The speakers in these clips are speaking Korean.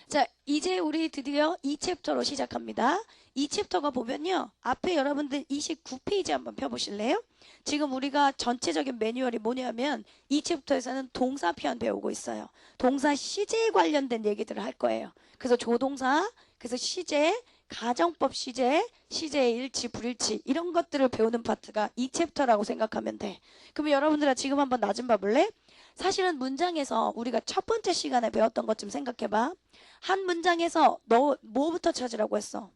자, 이제 우리 드디어 2챕터로 시작합니다. 2챕터가 보면요. 앞에 여러분들 29페이지 한번 펴보실래요? 지금 우리가 전체적인 매뉴얼이 뭐냐면 2챕터에서는 동사편 배우고 있어요. 동사 시제에 관련된 얘기들을 할 거예요. 그래서 조동사, 그래서 시제, 가정법 시제, 시제의 일치, 불일치 이런 것들을 배우는 파트가 2챕터라고 생각하면 돼. 그러면 여러분들아 지금 한번 나 좀 봐볼래? 사실은 문장에서 우리가 첫 번째 시간에 배웠던 것 좀 생각해봐. 한 문장에서 너 뭐부터 찾으라고 했어?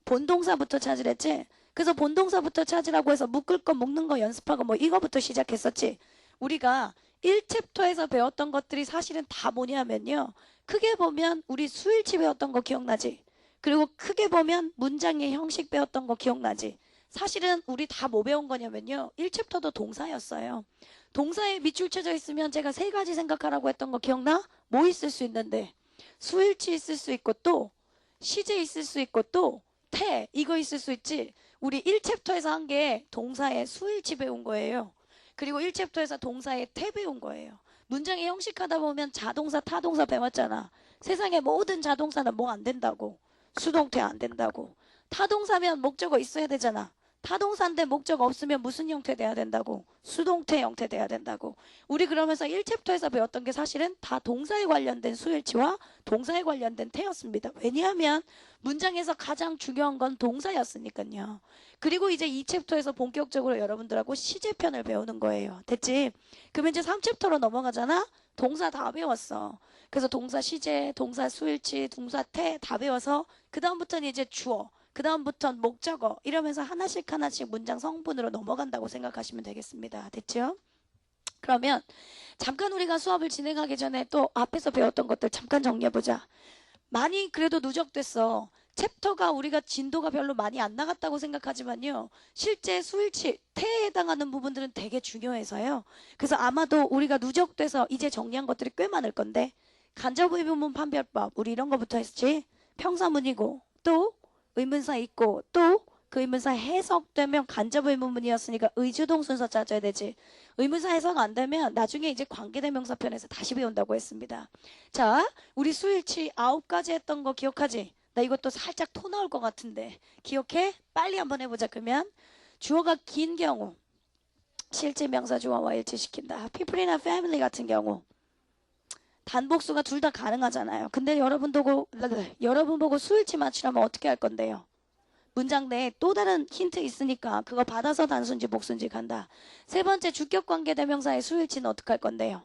본동사부터 찾으랬지? 그래서 본동사부터 찾으라고 해서 묶을 거 묶는 거 연습하고 뭐 이거부터 시작했었지? 우리가 1챕터에서 배웠던 것들이 사실은 다 뭐냐면요. 크게 보면 우리 수일치 배웠던 거 기억나지? 그리고 크게 보면 문장의 형식 배웠던 거 기억나지? 사실은 우리 다 뭐 배운 거냐면요. 1챕터도 동사였어요. 동사에 밑줄 쳐져 있으면 제가 세 가지 생각하라고 했던 거 기억나? 뭐 있을 수 있는데? 수일치 있을 수 있고 또 시제 있을 수 있고 또 태 이거 있을 수 있지. 우리 1챕터에서 한 게 동사의 수일치 배운 거예요. 그리고 1챕터에서 동사의 태 배운 거예요. 문장의 형식 하다 보면 자동사 타동사 배웠잖아. 세상의 모든 자동사는 뭐 안 된다고. 수동태 안 된다고. 타동사면 목적어 있어야 되잖아. 타동사인데 목적 없으면 무슨 형태 돼야 된다고? 수동태 형태 돼야 된다고. 우리 그러면서 1챕터에서 배웠던 게 사실은 다 동사에 관련된 수일치와 동사에 관련된 태였습니다. 왜냐하면 문장에서 가장 중요한 건 동사였으니까요. 그리고 이제 2챕터에서 본격적으로 여러분들하고 시제편을 배우는 거예요. 됐지? 그러면 이제 3챕터로 넘어가잖아? 동사 다 배웠어. 그래서 동사 시제, 동사 수일치, 동사 태 다 배워서 그 다음부터는 이제 주어. 그 다음부터는 목적어 이러면서 하나씩 문장 성분으로 넘어간다고 생각하시면 되겠습니다. 됐죠? 그러면 잠깐 우리가 수업을 진행하기 전에 또 앞에서 배웠던 것들 잠깐 정리해보자. 많이 그래도 누적됐어. 챕터가 우리가 진도가 별로 많이 안 나갔다고 생각하지만요. 실제 수일치, 태에 해당하는 부분들은 되게 중요해서요. 그래서 아마도 우리가 누적돼서 이제 정리한 것들이 꽤 많을 건데 간접 의문문 판별법 우리 이런 거부터 했지. 평사문이고 또 의문사 있고 또 그 의문사 해석되면 간접 의문문이었으니까 의주동 순서 짜줘야 되지. 의문사 해석 안 되면 나중에 이제 관계대명사 편에서 다시 배운다고 했습니다. 자, 우리 수일치 9가지 했던 거 기억하지? 나 이것도 살짝 토 나올 것 같은데 기억해? 빨리 한번 해보자. 그러면 주어가 긴 경우 실제 명사 주어와 일치시킨다. people이나 family 같은 경우 단복수가 둘 다 가능하잖아요. 근데 여러분 보고 수일치 맞추려면 어떻게 할 건데요? 문장 내에 또 다른 힌트 있으니까 그거 받아서 단수인지 복수인지 간다. 세 번째 주격관계 대명사의 수일치는 어떻게 할 건데요?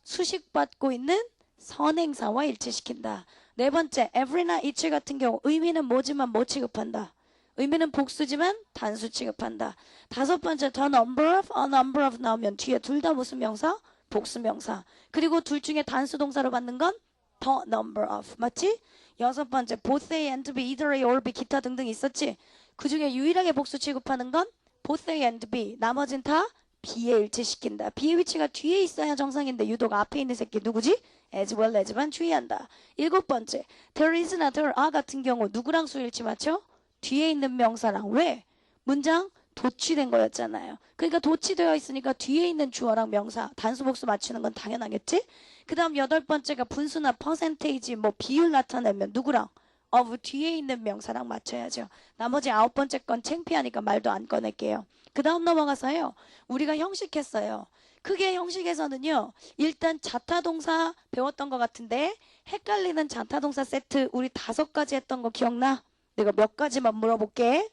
수식받고 있는 선행사와 일치시킨다. 네 번째 every나 each 같은 경우 의미는 뭐지만 뭐 취급한다. 의미는 복수지만 단수 취급한다. 다섯 번째 the number of, a number of 나오면 뒤에 둘 다 무슨 명사? 복수명사. 그리고 둘 중에 단수 동사로 받는 건 the number of. 맞지? 여섯 번째 both A and B, either A or B 기타 등등 있었지? 그 중에 유일하게 복수 취급하는 건 both A and B. 나머진 다 B에 일치시킨다. B의 위치가 뒤에 있어야 정상인데 유독 앞에 있는 새끼 누구지? as well as만 주의한다. 일곱 번째 there is나 there are 같은 경우 누구랑 수일치 맞춰? 뒤에 있는 명사랑. 왜? 문장 도취된 거였잖아요. 그러니까 도취되어 있으니까 뒤에 있는 주어랑 명사 단수 복수 맞추는 건 당연하겠지? 그 다음 여덟 번째가 분수나 퍼센테이지 뭐 비율 나타내면 누구랑? of 뒤에 있는 명사랑 맞춰야죠. 나머지 아홉 번째 건 창피하니까 말도 안 꺼낼게요. 그 다음 넘어가서요. 우리가 형식했어요. 크게 형식에서는요. 일단 자타동사 배웠던 것 같은데 헷갈리는 자타동사 세트 우리 5가지 했던 거 기억나? 내가 몇 가지만 물어볼게.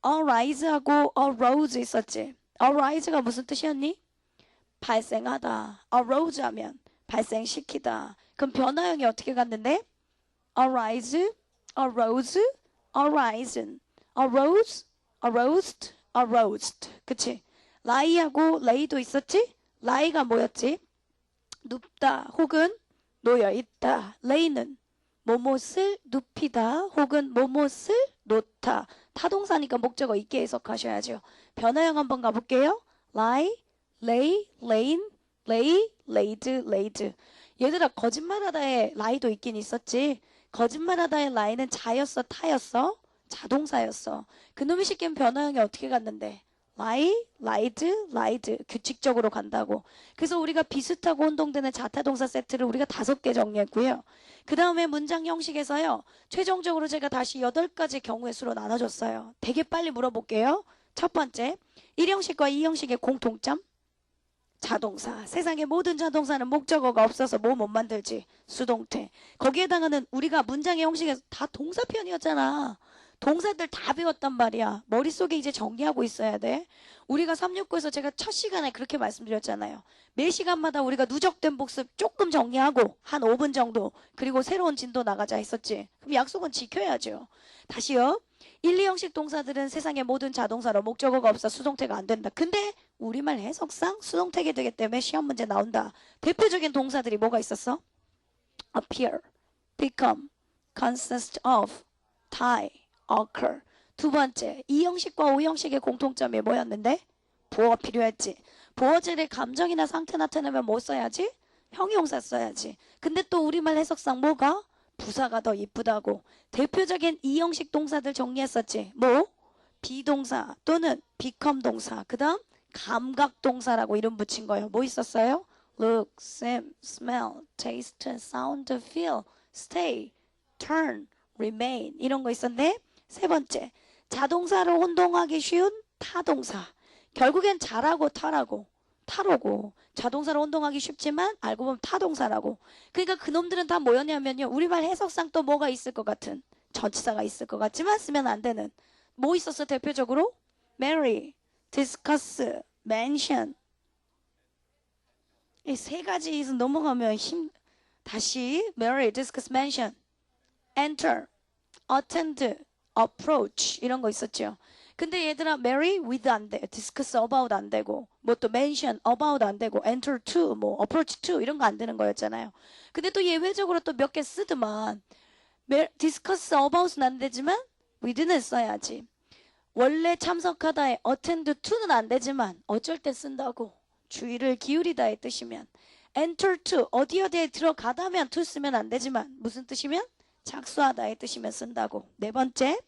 arise하고 arose 있었지. arise가 무슨 뜻이었니? 발생하다. arose 하면 발생시키다. 그럼 변화형이 어떻게 갔는데? arise, arose, arisen, arose, arosed, arosed. 그치? lie하고 lay도 있었지? lie가 뭐였지? 눕다 혹은 놓여있다. lay는 뭐뭇을 눕히다 혹은 뭐뭇을 놓다. 타동사니까 목적어 있게 해석하셔야죠. 변화형 한번 가볼게요. lie, lay, lain, lay, laid, laid. 얘들아 거짓말하다에 lie도 있긴 있었지. 거짓말하다의 lie는 자였어 타였어? 자동사였어. 그놈의 시킨 변화형이 어떻게 갔는데? lie, lied, lied. 규칙적으로 간다고. 그래서 우리가 비슷하고 혼동되는 자타동사 세트를 우리가 5개 정리했고요. 그 다음에 문장 형식에서요. 최종적으로 제가 다시 8가지 경우의 수로 나눠줬어요. 되게 빨리 물어볼게요. 첫 번째, 1형식과 2형식의 공통점. 자동사. 세상의 모든 자동사는 목적어가 없어서 뭐 못 만들지? 수동태. 거기에 해당하는 우리가 문장의 형식에서 다 동사편이었잖아. 동사들 다 배웠단 말이야. 머릿속에 이제 정리하고 있어야 돼. 우리가 369에서 제가 첫 시간에 그렇게 말씀드렸잖아요. 매 시간마다 우리가 누적된 복습 조금 정리하고 한 5분 정도 그리고 새로운 진도 나가자 했었지. 그럼 약속은 지켜야죠. 다시요. 1, 2형식 동사들은 세상의 모든 자동사로 목적어가 없어 수동태가 안 된다. 근데 우리말 해석상 수동태가 되기 때문에 시험 문제 나온다. 대표적인 동사들이 뭐가 있었어? appear, become, consist of, die, occur. 두 번째, 2형식과 5형식의 공통점이 뭐였는데? 보어 필요했지. 보어질의 감정이나 상태 나타내면 뭐 써야지? 형용사 써야지. 근데 또 우리말 해석상 뭐가? 부사가 더 이쁘다고. 대표적인 2형식 동사들 정리했었지. 뭐? 비동사 또는 become 동사. 그 다음 감각 동사라고 이름 붙인 거예요. 뭐 있었어요? look, smell, taste, sound, feel, stay, turn, remain 이런 거 있었네. 세 번째, 자동사를 혼동하기 쉬운 타동사. 결국엔 잘하고 타로고 자동사를 혼동하기 쉽지만 알고 보면 타동사라고. 그러니까 그놈들은 다 뭐였냐면요. 우리말 해석상 또 뭐가 있을 것 같은 전치사가 있을 것 같지만 쓰면 안 되는 뭐 있었어 대표적으로? marry, discuss, mention. 이 세 가지 넘어가면 다시 marry, discuss, mention, enter, attend, approach 이런 거 있었죠. 근데 얘들아 marry with 안 돼. discuss about 안 되고 뭐 또 mention about 안 되고 enter to 뭐 approach to 이런 거 안 되는 거였잖아요. 근데 또 예외적으로 또 몇 개 쓰더만 discuss about은 안 되지만 with는 써야지. 원래 참석하다에 attend to는 안 되지만 어쩔 때 쓴다고. 주의를 기울이다의 뜻이면 enter to 어디에 들어가다면 to 쓰면 안 되지만 무슨 뜻이면 착수하다의 뜻이면 쓴다고. 네 번째,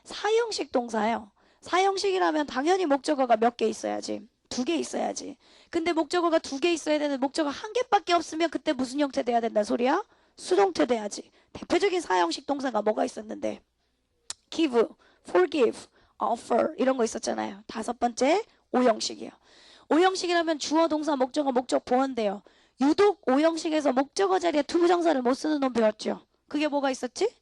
사형식 동사예요. 사형식이라면 당연히 목적어가 몇 개 있어야지. 2개 있어야지. 근데 목적어가 2개 있어야 되는 목적어 1개밖에 없으면 그때 무슨 형태 돼야 된다는 소리야? 수동태 돼야지. 대표적인 사형식 동사가 뭐가 있었는데? give, forgive, offer 이런 거 있었잖아요. 5번째, 5형식이에요. 5형식이라면 주어, 동사, 목적어, 목적 보완돼요. 유독 5형식에서 목적어 자리에 투부정사를 못 쓰는 놈 배웠죠. 그게 뭐가 있었지?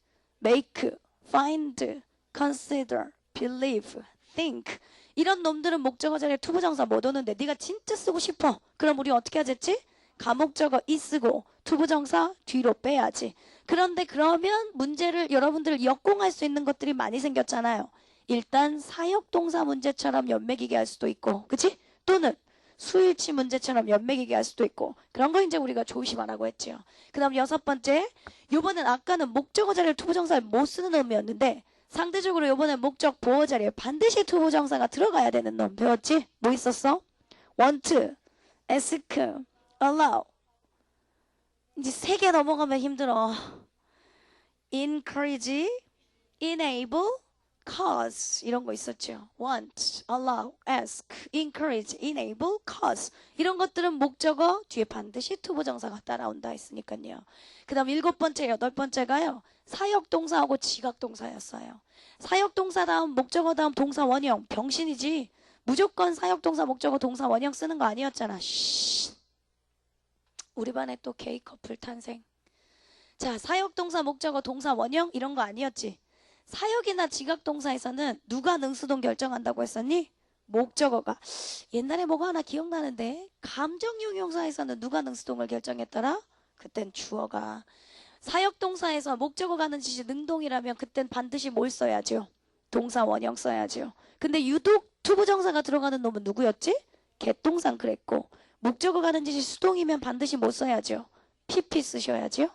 make, find, consider, believe, think 이런 놈들은 목적어 자리에 투부정사 못 오는데 네가 진짜 쓰고 싶어. 그럼 우리 어떻게 하겠지? 가목적어 이 쓰고 투부정사 뒤로 빼야지. 그런데 그러면 문제를 여러분들 역공할 수 있는 것들이 많이 생겼잖아요. 일단 사역동사 문제처럼 연맥이게 할 수도 있고 그치? 또는 수일치 문제처럼 연맥이게 할 수도 있고 그런 거 이제 우리가 조심 안 하고 했죠. 그 다음 6번째, 요번엔 아까는 목적어 자리에 투부정사를 못 쓰는 놈이었는데 상대적으로 요번엔 목적 보어 자리에 반드시 투부정사가 들어가야 되는 놈 배웠지? 뭐 있었어? want, ask, allow. 이제 3개 넘어가면 힘들어. encourage, enable, cause 이런 거 있었죠. want, allow, ask, encourage, enable, cause 이런 것들은 목적어 뒤에 반드시 투부정사가 따라온다 했으니까요. 그 다음 7번째, 8번째가요. 사역동사하고 지각동사였어요. 사역동사 다음 목적어 다음 동사 원형 병신이지. 무조건 사역동사 목적어 동사 원형 쓰는 거 아니었잖아. 쉬. 우리 반에 또 게이 커플 탄생. 자, 사역동사 목적어 동사 원형 이런 거 아니었지. 사역이나 지각동사에서는 누가 능수동 결정한다고 했었니? 목적어가. 옛날에 뭐가 하나 기억나는데 감정용용사에서는 누가 능수동을 결정했더라? 그땐 주어가. 사역동사에서 목적어가 하는 짓이 능동이라면 그땐 반드시 뭘 써야죠? 동사 원형 써야죠. 근데 유독 투부정사가 들어가는 놈은 누구였지? 개똥상 그랬고 목적어가 하는 짓이 수동이면 반드시 뭐 써야죠? PP 쓰셔야죠.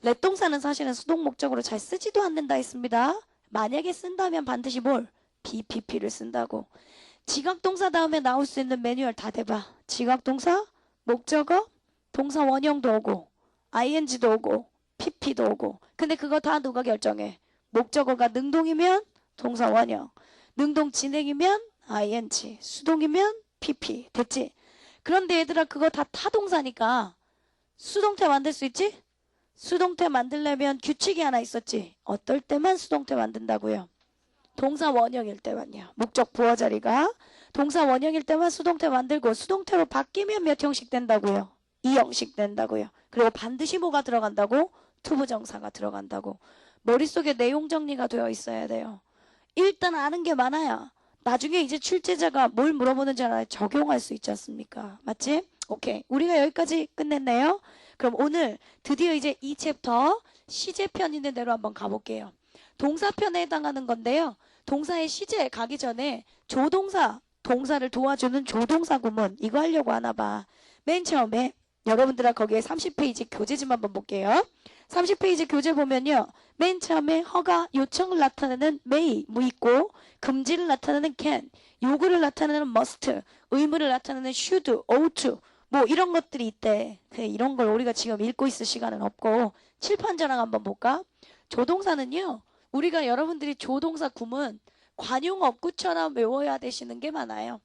렛동사는 사실은 수동 목적으로 잘 쓰지도 않는다 했습니다. 만약에 쓴다면 반드시 뭘? BPP를 쓴다고. 지각동사 다음에 나올 수 있는 매뉴얼 다 대봐. 지각동사, 목적어, 동사 원형도 오고 ING도 오고 PP도 오고. 근데 그거 다 누가 결정해? 목적어가 능동이면 동사 원형, 능동 진행이면 ing, 수동이면 pp. 됐지? 그런데 얘들아 그거 다 타동사니까 수동태 만들 수 있지? 수동태 만들려면 규칙이 하나 있었지. 어떨 때만 수동태 만든다고요? 동사 원형일 때만요. 목적 부어 자리가 동사 원형일 때만 수동태 만들고 수동태로 바뀌면 몇 형식 된다고요? 2형식 된다고요. 그리고 반드시 뭐가 들어간다고? 투부정사가 들어간다고. 머릿속에 내용 정리가 되어 있어야 돼요. 일단 아는 게 많아야 나중에 이제 출제자가 뭘 물어보는지 알아야 적용할 수 있지 않습니까? 맞지? 오케이. 우리가 여기까지 끝냈네요. 그럼 오늘 드디어 이제 이 챕터 시제편 있는 대로 한번 가볼게요. 동사편에 해당하는 건데요. 동사의 시제 가기 전에 조동사, 동사를 도와주는 조동사 구문 이거 하려고 하나 봐. 맨 처음에 여러분들아 거기에 30페이지 교재 좀 한번 볼게요. 30페이지 교재 보면요. 맨 처음에 허가, 요청을 나타내는 may, 뭐 있고 금지를 나타내는 can, 요구를 나타내는 must, 의무를 나타내는 should, ought 뭐 이런 것들이 있대. 그래, 이런 걸 우리가 지금 읽고 있을 시간은 없고 칠판자랑 한번 볼까? 조동사는요. 우리가 여러분들이 조동사 구문 관용어구처럼 외워야 되시는 게 많아요.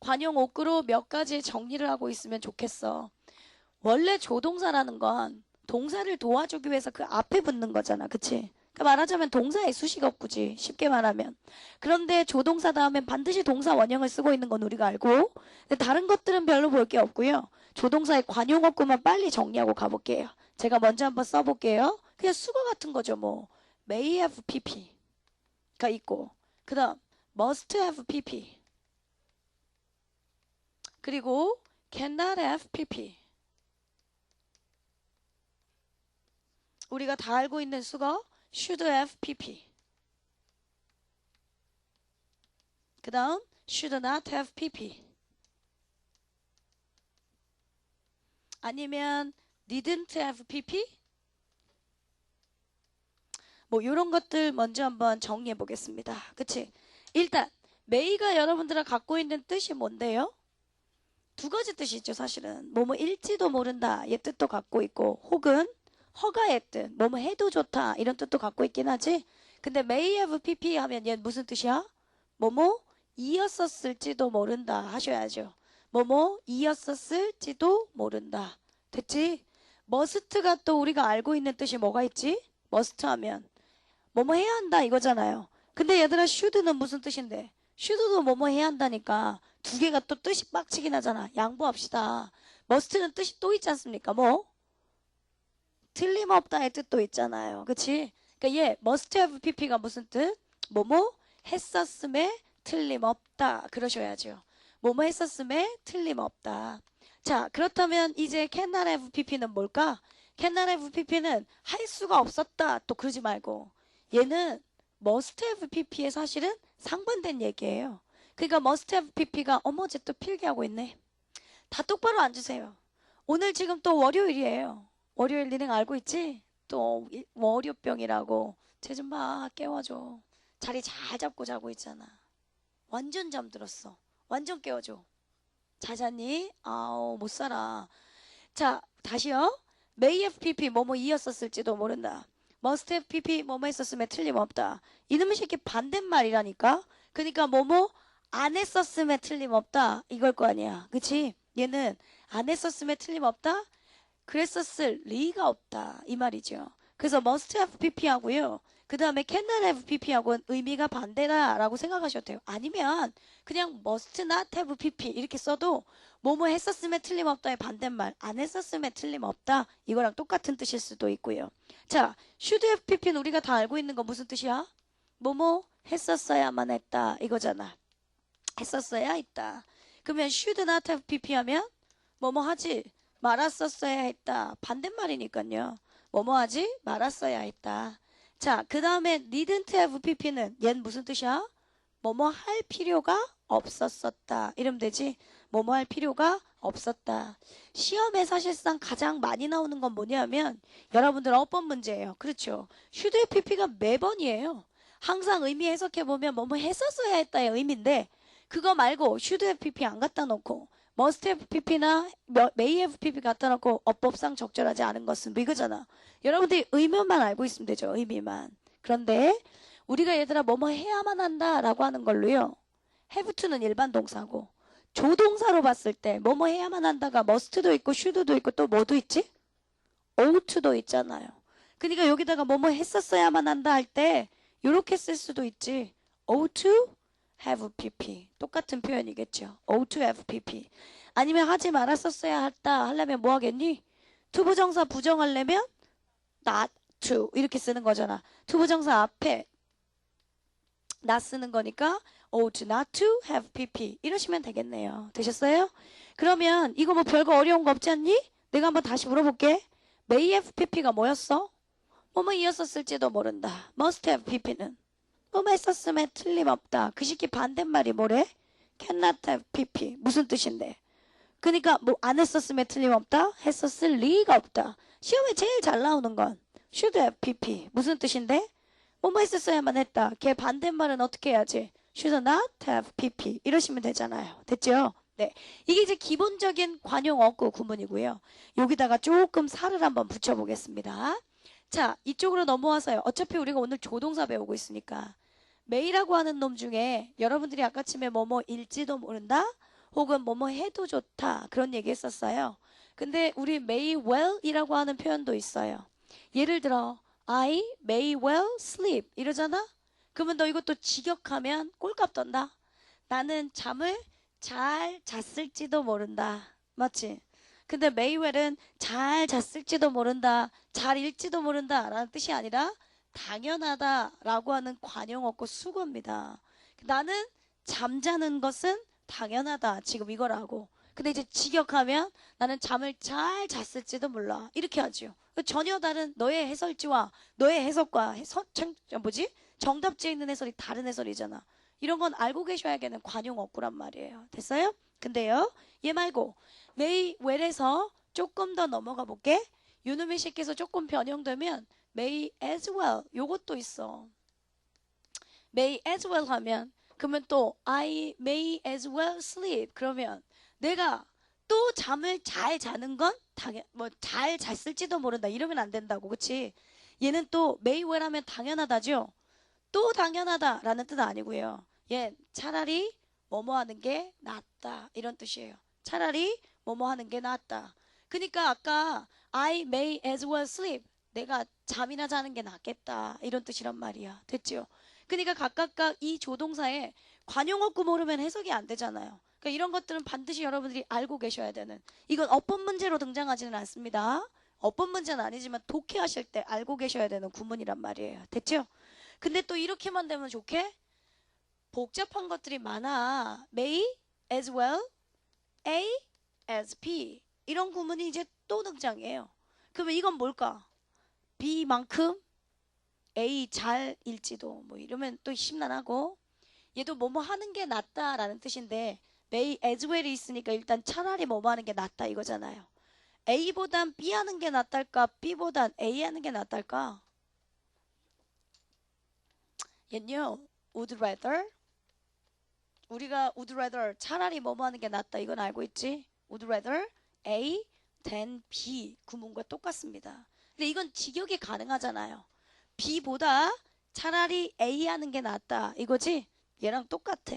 관용어구로 몇 가지 정리를 하고 있으면 좋겠어. 원래 조동사라는 건 동사를 도와주기 위해서 그 앞에 붙는 거잖아. 그치? 그러니까 말하자면 동사의 수식어구지. 쉽게 말하면. 그런데 조동사 다음엔 반드시 동사 원형을 쓰고 있는 건 우리가 알고 근데 다른 것들은 별로 볼 게 없고요. 조동사의 관용어구만 빨리 정리하고 가볼게요. 제가 먼저 한번 써볼게요. 그냥 수거 같은 거죠. 뭐 may have pp가 있고 그 다음 must have pp 그리고 cannot have pp 우리가 다 알고 있는 수거 should have pp 그 다음 should not have pp 아니면 didn't have pp 뭐 이런 것들 먼저 한번 정리해 보겠습니다. 그치? 일단 may가 여러분들이 갖고 있는 뜻이 뭔데요? 두 가지 뜻이죠. 사실은 뭐일지도 모른다 얘 뜻도 갖고 있고 혹은 허가의 뜻 뭐뭐 해도 좋다 이런 뜻도 갖고 있긴 하지. 근데 may have pp 하면 얘 무슨 뜻이야? 뭐뭐 이었었을지도 모른다 하셔야죠. 뭐뭐 이었었을지도 모른다. 됐지? must가 또 우리가 알고 있는 뜻이 뭐가 있지? must 하면 뭐뭐 해야 한다 이거잖아요. 근데 얘들아 should는 무슨 뜻인데? should도 뭐뭐 해야 한다니까 두 개가 또 뜻이 빡치긴 하잖아. 양보합시다. must는 뜻이 또 있지 않습니까? 뭐? 틀림없다의 뜻도 있잖아요. 그치? 그러니까 얘 must have pp가 무슨 뜻? 뭐뭐 했었음에 틀림없다 그러셔야죠. 뭐뭐 했었음에 틀림없다. 자 그렇다면 이제 cannot have pp는 뭘까? cannot have pp는 할 수가 없었다 또 그러지 말고 얘는 must have pp의 사실은 상반된 얘기예요. 그러니까 must have pp가 어머 쟤 또 필기하고 있네. 다 똑바로 앉으세요. 오늘 지금 또 월요일이에요. 월요일 니네 알고 있지? 또 월요병이라고. 쟤 좀 봐 깨워줘. 자리 잘 잡고 자고 있잖아. 완전 잠들었어. 완전 깨워줘. 잘 잤니? 아우 못 살아. 자 다시요. may have pp 뭐뭐 이었었을지도 모른다. must have pp 뭐뭐 했었으면 틀림없다. 이놈의 새끼 반대말이라니까. 그러니까 뭐뭐 안 했었음에 틀림없다 이걸 거 아니야. 그치? 얘는 안 했었음에 틀림없다. 그랬었을 리가 없다 이 말이죠. 그래서 must have pp 하고요. 그 다음에 cannot have pp하고는 의미가 반대다 라고 생각하셔도 돼요. 아니면 그냥 must not have pp 이렇게 써도 뭐뭐 했었음에 틀림없다의 반대말 안 했었음에 틀림없다 이거랑 똑같은 뜻일 수도 있고요. 자 should have pp는 우리가 다 알고 있는 거 무슨 뜻이야? 뭐뭐 했었어야만 했다 이거잖아. 했었어야 했다. 그러면 should not have pp 하면 뭐뭐 하지 말았었어야 했다. 반대말이니까요. 뭐뭐 하지 말았어야 했다. 자, 그 다음에 didn't have pp는 얘는 무슨 뜻이야? 뭐뭐 할 필요가 없었었다. 이러면 되지? 뭐뭐 할 필요가 없었다. 시험에 사실상 가장 많이 나오는 건 뭐냐면 여러분들 어법 문제예요. 그렇죠? should have pp가 매번이에요. 항상 의미 해석해보면 뭐뭐 했었어야 했다의 의미인데 그거 말고 should have pp 안 갖다 놓고 must have pp나 may have pp 갖다 놓고 어법상 적절하지 않은 것은 뭐 이거잖아. 여러분들이 의미만 알고 있으면 되죠. 의미만. 그런데 우리가 얘들아 뭐뭐 해야만 한다 라고 하는 걸로요. have to는 일반 동사고 조동사로 봤을 때 뭐뭐 해야만 한다가 must도 있고 should도 있고 또 뭐도 있지? ought 도 있잖아요. 그러니까 여기다가 뭐뭐 했었어야만 한다 할 때 이렇게 쓸 수도 있지. ought to have pp. 똑같은 표현이겠죠. ought to have pp. 아니면 하지 말았었어야 했다 하려면 뭐 하겠니? 투부정사 부정하려면 not to 이렇게 쓰는 거잖아. 투부정사 앞에 not 쓰는 거니까 ought not to have pp 이러시면 되겠네요. 되셨어요? 그러면 이거 뭐 별거 어려운 거 없지 않니? 내가 한번 다시 물어볼게. may have pp가 뭐였어? 뭐뭐 이었었을지도 모른다. must have pp는 뭐뭐 했었음에 틀림없다. 그 시기 반대말이 뭐래? cannot have pp 무슨 뜻인데? 그러니까 뭐 안 했었음에 틀림없다. 했었을 리가 없다. 시험에 제일 잘 나오는 건 should have pp 무슨 뜻인데? 뭐뭐 했었어야만 했다. 걔 반대말은 어떻게 해야지? should not have pp 이러시면 되잖아요. 됐죠? 네, 이게 이제 기본적인 관용 어구 구문이고요. 여기다가 조금 살을 한번 붙여보겠습니다. 자, 이쪽으로 넘어와서요. 어차피 우리가 오늘 조동사 배우고 있으니까 may라고 하는 놈 중에 여러분들이 아까쯤에 뭐뭐 일지도 모른다 혹은 뭐뭐 해도 좋다 그런 얘기 했었어요. 근데 우리 may well 이라고 하는 표현도 있어요. 예를 들어 I may well sleep 이러잖아. 그러면 너 이것도 직역하면 꼴값 떤다. 나는 잠을 잘 잤을지도 모른다. 맞지? 근데 may well은 잘 잤을지도 모른다. 잘 일지도 모른다 라는 뜻이 아니라 당연하다 라고 하는 관용어구 수거입니다. 나는 잠자는 것은 당연하다. 지금 이거라고. 근데 이제 직역하면 나는 잠을 잘 잤을지도 몰라. 이렇게 하죠. 전혀 다른 너의 해설지와 너의 해석과 정답지에 있는 해설이 다른 해설이잖아. 이런 건 알고 계셔야겠는 관용어구란 말이에요. 됐어요? 근데요. 얘 말고 may well에서 조금 더 넘어가 볼게. 요놈의 식에서 조금 변형되면 may as well 요것도 있어. may as well 하면 그러면 또 I may as well sleep 그러면 내가 또 잠을 잘 자는 건 당연 뭐 잘 잤을지도 모른다 이러면 안 된다고. 그치? 얘는 또 may well 하면 당연하다죠. 또 당연하다라는 뜻은 아니고요. 얘 차라리 뭐뭐 하는 게 낫다 이런 뜻이에요. 차라리 뭐뭐 하는 게 낫다. 그러니까 아까 I may as well sleep 내가 잠이나 자는 게 낫겠다 이런 뜻이란 말이야. 됐죠? 그러니까 각각 이 조동사에 관용어구 모르면 해석이 안 되잖아요. 그러니까 이런 것들은 반드시 여러분들이 알고 계셔야 되는. 이건 어법 문제로 등장하지는 않습니다. 어법 문제는 아니지만 독해하실 때 알고 계셔야 되는 구문이란 말이에요. 됐죠? 근데 또 이렇게만 되면 좋게? 복잡한 것들이 많아. may as well, a as b 이런 구문이 이제 또 등장해요. 그러면 이건 뭘까? b만큼 a 잘일지도 뭐 이러면 또 심란하고 얘도 뭐뭐 하는 게 낫다라는 뜻인데 may as well이 있으니까 일단 차라리 뭐뭐 하는 게 낫다 이거잖아요. A보단 B 하는 게 낫달까? B보단 A 하는 게 낫달까? 얘는요 would rather 우리가 would rather 차라리 뭐뭐 하는 게 낫다 이건 알고 있지? would rather A than B 구문과 똑같습니다. 근데 이건 직역이 가능하잖아요. B보다 차라리 A 하는 게 낫다 이거지? 얘랑 똑같아.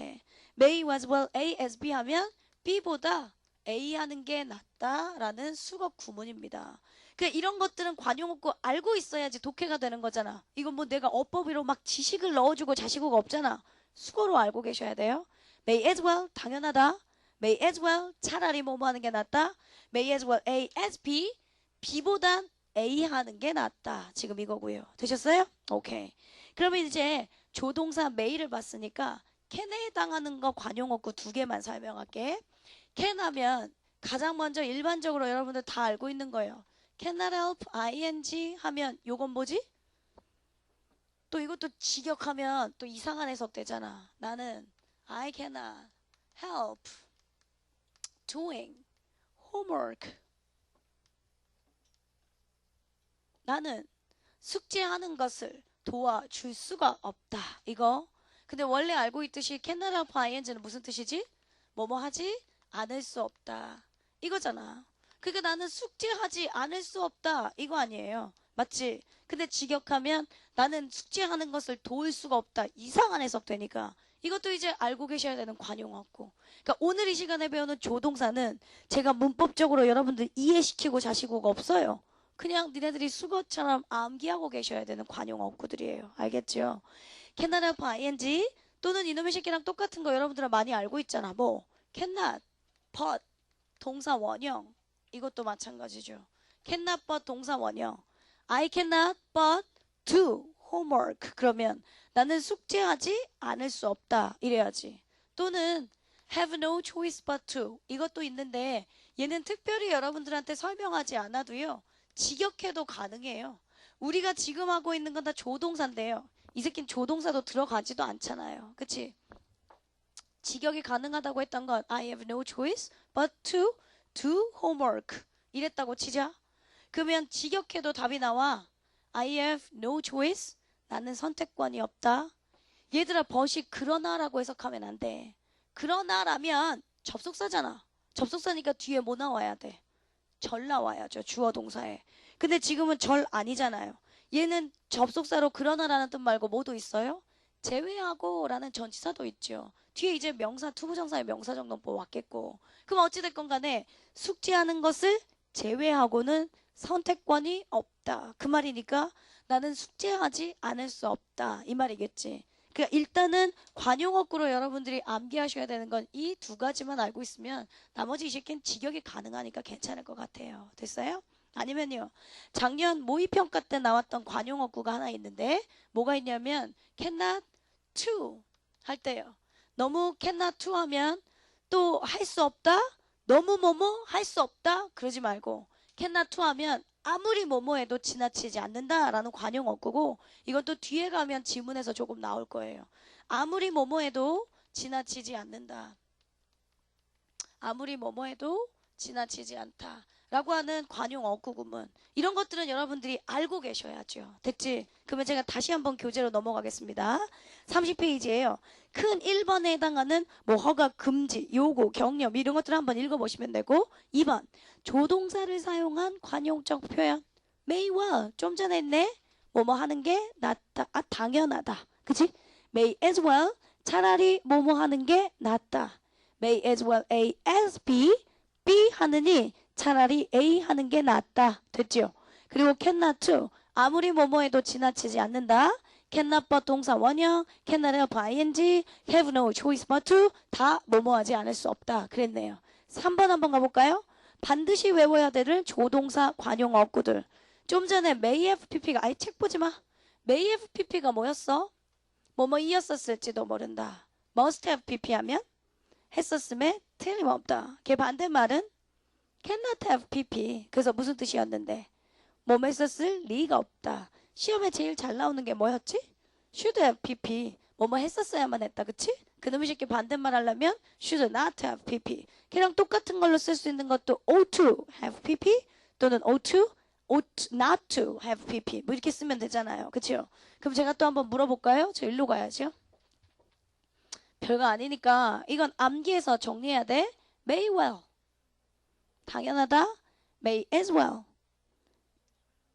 may as well A as B 하면 B보다 A 하는 게 낫다라는 수거 구문입니다. 이런 것들은 관용어구 알고 있어야지 독해가 되는 거잖아. 이건 뭐 내가 어법으로 막 지식을 넣어주고 자시고가 없잖아. 수거로 알고 계셔야 돼요. may as well 당연하다. may as well 차라리 뭐뭐 하는 게 낫다. may as well A as B B보단 A 하는 게 낫다. 지금 이거고요. 되셨어요? 오케이. 그러면 이제 조동사 may를 봤으니까 can에 해당하는 거 관용어구 2개만 설명할게. can 하면 가장 먼저 일반적으로 여러분들 다 알고 있는 거예요. cannot help ing 하면 요건 뭐지? 또 이것도 직역하면 또 이상한 해석 되잖아. 나는 I cannot help doing homework. 나는 숙제하는 것을 도와줄 수가 없다. 이거. 근데 원래 알고 있듯이 cannot help ing는 무슨 뜻이지? 뭐뭐 하지 않을 수 없다. 이거잖아. 그러니까 나는 숙제하지 않을 수 없다. 이거 아니에요. 맞지? 근데 직역하면 나는 숙제하는 것을 도울 수가 없다. 이상한 해석 되니까 이것도 이제 알고 계셔야 되는 관용어구. 그러니까 오늘 이 시간에 배우는 조동사는 제가 문법적으로 여러분들 이해시키고 자시고가 없어요. 그냥 니네들이 수거처럼 암기하고 계셔야 되는 관용어구들이에요. 알겠죠? cannot have ing 또는 이놈의 새끼랑 똑같은 거 여러분들은 많이 알고 있잖아. 뭐 cannot, but 동사 원형 이것도 마찬가지죠. cannot but 동사 원형. I cannot but do homework. 그러면 나는 숙제하지 않을 수 없다 이래야지. 또는 have no choice but to 이것도 있는데 얘는 특별히 여러분들한테 설명하지 않아도요. 직역해도 가능해요. 우리가 지금 하고 있는 건 다 조동사인데요. 이 새끼는 조동사도 들어가지도 않잖아요. 그치? 직역이 가능하다고 했던 건 I have no choice but to do homework 이랬다고 치자. 그러면 직역해도 답이 나와. I have no choice. 나는 선택권이 없다. 얘들아 버시 그러나라고 해석하면 안 돼. 그러나라면 접속사잖아. 접속사니까 뒤에 뭐 나와야 돼? 절 나와야죠. 주어 동사에. 근데 지금은 절 아니잖아요. 얘는 접속사로 그러나라는 뜻 말고 뭐도 있어요? 제외하고 라는 전치사도 있죠. 뒤에 이제 명사 투부정사의 명사정돈법 왔겠고. 그럼 어찌됐건 간에 숙지하는 것을 제외하고는 선택권이 없다. 그 말이니까 나는 숙제하지 않을 수 없다. 이 말이겠지. 그러니까 일단은 관용어구로 여러분들이 암기하셔야 되는 건 이 두 가지만 알고 있으면 나머지 이 새끼는 직역이 가능하니까 괜찮을 것 같아요. 됐어요? 아니면요. 작년 모의평가 때 나왔던 관용어구가 하나 있는데 뭐가 있냐면 cannot to 할 때요. 너무 cannot to 하면 또 할 수 없다? 너무 뭐뭐 할 수 없다? 그러지 말고 cannot to 하면 아무리 뭐뭐 해도 지나치지 않는다라는 관용어구고 이것도 뒤에 가면 지문에서 조금 나올 거예요. 아무리 뭐뭐 해도 지나치지 않는다. 아무리 뭐뭐 해도 지나치지 않다. 라고 하는 관용어구 구문. 이런 것들은 여러분들이 알고 계셔야죠. 됐지? 그러면 제가 다시 한번 교재로 넘어가겠습니다. 30페이지예요. 큰 1번에 해당하는 뭐 허가, 금지, 요구, 격려 이런 것들을 한번 읽어보시면 되고 2번 조동사를 사용한 관용적 표현. may well 좀 전에 했네. 뭐뭐 하는 게 낫다. 아 당연하다. 그치? may as well 차라리 뭐뭐 하는 게 낫다. may as well A as B B 하느니 차라리 A 하는 게 낫다. 됐죠? 그리고 cannot to 아무리 뭐뭐 해도 지나치지 않는다. cannot but 동사 원형, cannot help ing, have no choice but to 다 뭐뭐 하지 않을 수 없다. 그랬네요. 3번 한번 가볼까요? 반드시 외워야 될 조동사 관용어구들. 좀 전에 may have pp가 아예 책 보지 마. may have pp가 뭐였어? 뭐뭐 이었었을지도 모른다. must have pp 하면 했었음에 틀림없다. 걔 반대말은 cannot have pp. 그래서 무슨 뜻이었는데? 뭐뭐 했었을 리가 없다. 시험에 제일 잘 나오는 게 뭐였지? should have pp. 뭐뭐 했었어야만 했다. 그치? 그놈의 새끼 반대말 하려면 should not have pp. 걔랑 똑같은 걸로 쓸 수 있는 것도 ought to have pp 또는 ought not to have pp. 뭐 이렇게 쓰면 되잖아요. 그쵸? 그럼 제가 또 한번 물어볼까요? 저 일로 가야죠. 별거 아니니까 이건 암기해서 정리해야 돼. may well. 당연하다. may as well.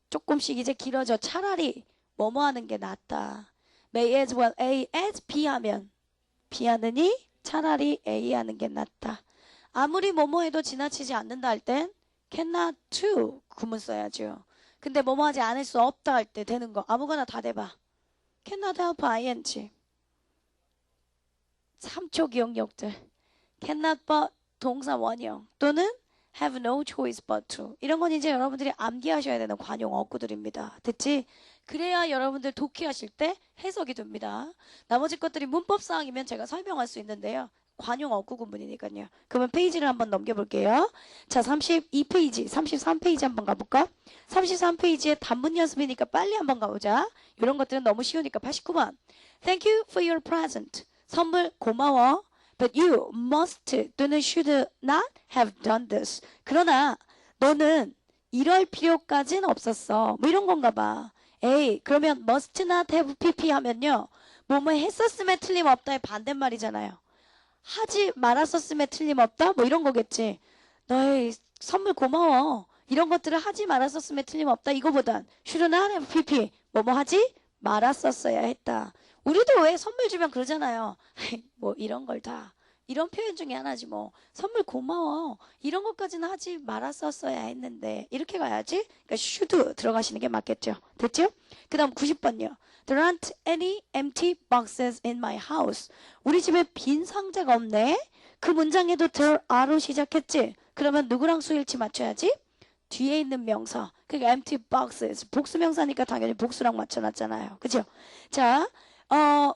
조금씩 이제 길어져. 차라리 뭐뭐 하는 게 낫다. may as well A as B 하면 B 하느니 차라리 A 하는 게 낫다. 아무리 뭐뭐 해도 지나치지 않는다 할 땐 cannot to 구문 써야죠. 근데 뭐뭐 하지 않을 수 없다 할 때 되는 거 아무거나 다 대봐. cannot help ing 3초 기억력들. cannot but 동사 원형 또는 have no choice but to. 이런 건 이제 여러분들이 암기하셔야 되는 관용어구들입니다. 됐지? 그래야 여러분들 독해하실 때 해석이 됩니다. 나머지 것들이 문법사항이면 제가 설명할 수 있는데요. 관용어구 구문이니까요. 그러면 페이지를 한번 넘겨볼게요. 자, 32페이지, 33페이지 한번 가볼까? 33페이지에 단문 연습이니까 빨리 한번 가보자. 이런 것들은 너무 쉬우니까 89번. Thank you for your present. 선물 고마워. But you must 또는 should not have done this. 그러나 너는 이럴 필요까지는 없었어. 뭐 이런 건가 봐. 에이, 그러면 must not have pp 하면요. 뭐뭐 했었음에 틀림없다의 반대말이잖아요. 하지 말았었음에 틀림없다? 뭐 이런 거겠지. 너의 선물 고마워. 이런 것들을 하지 말았었음에 틀림없다. 이거보단 should not have pp. 뭐뭐 하지 말았었어야 했다. 우리도 왜 선물 주면 그러잖아요. 뭐 이런 걸 다. 이런 표현 중에 하나지 뭐. 선물 고마워. 이런 것까지는 하지 말았었어야 했는데. 이렇게 가야지. 그러니까 should 들어가시는 게 맞겠죠. 됐죠? 그 다음 90번요. There aren't any empty boxes in my house. 우리 집에 빈 상자가 없네. 그 문장에도 there are로 시작했지. 그러면 누구랑 수일치 맞춰야지? 뒤에 있는 명사. 그러니까 empty boxes. 복수명사니까 당연히 복수랑 맞춰놨잖아요. 그죠? 자,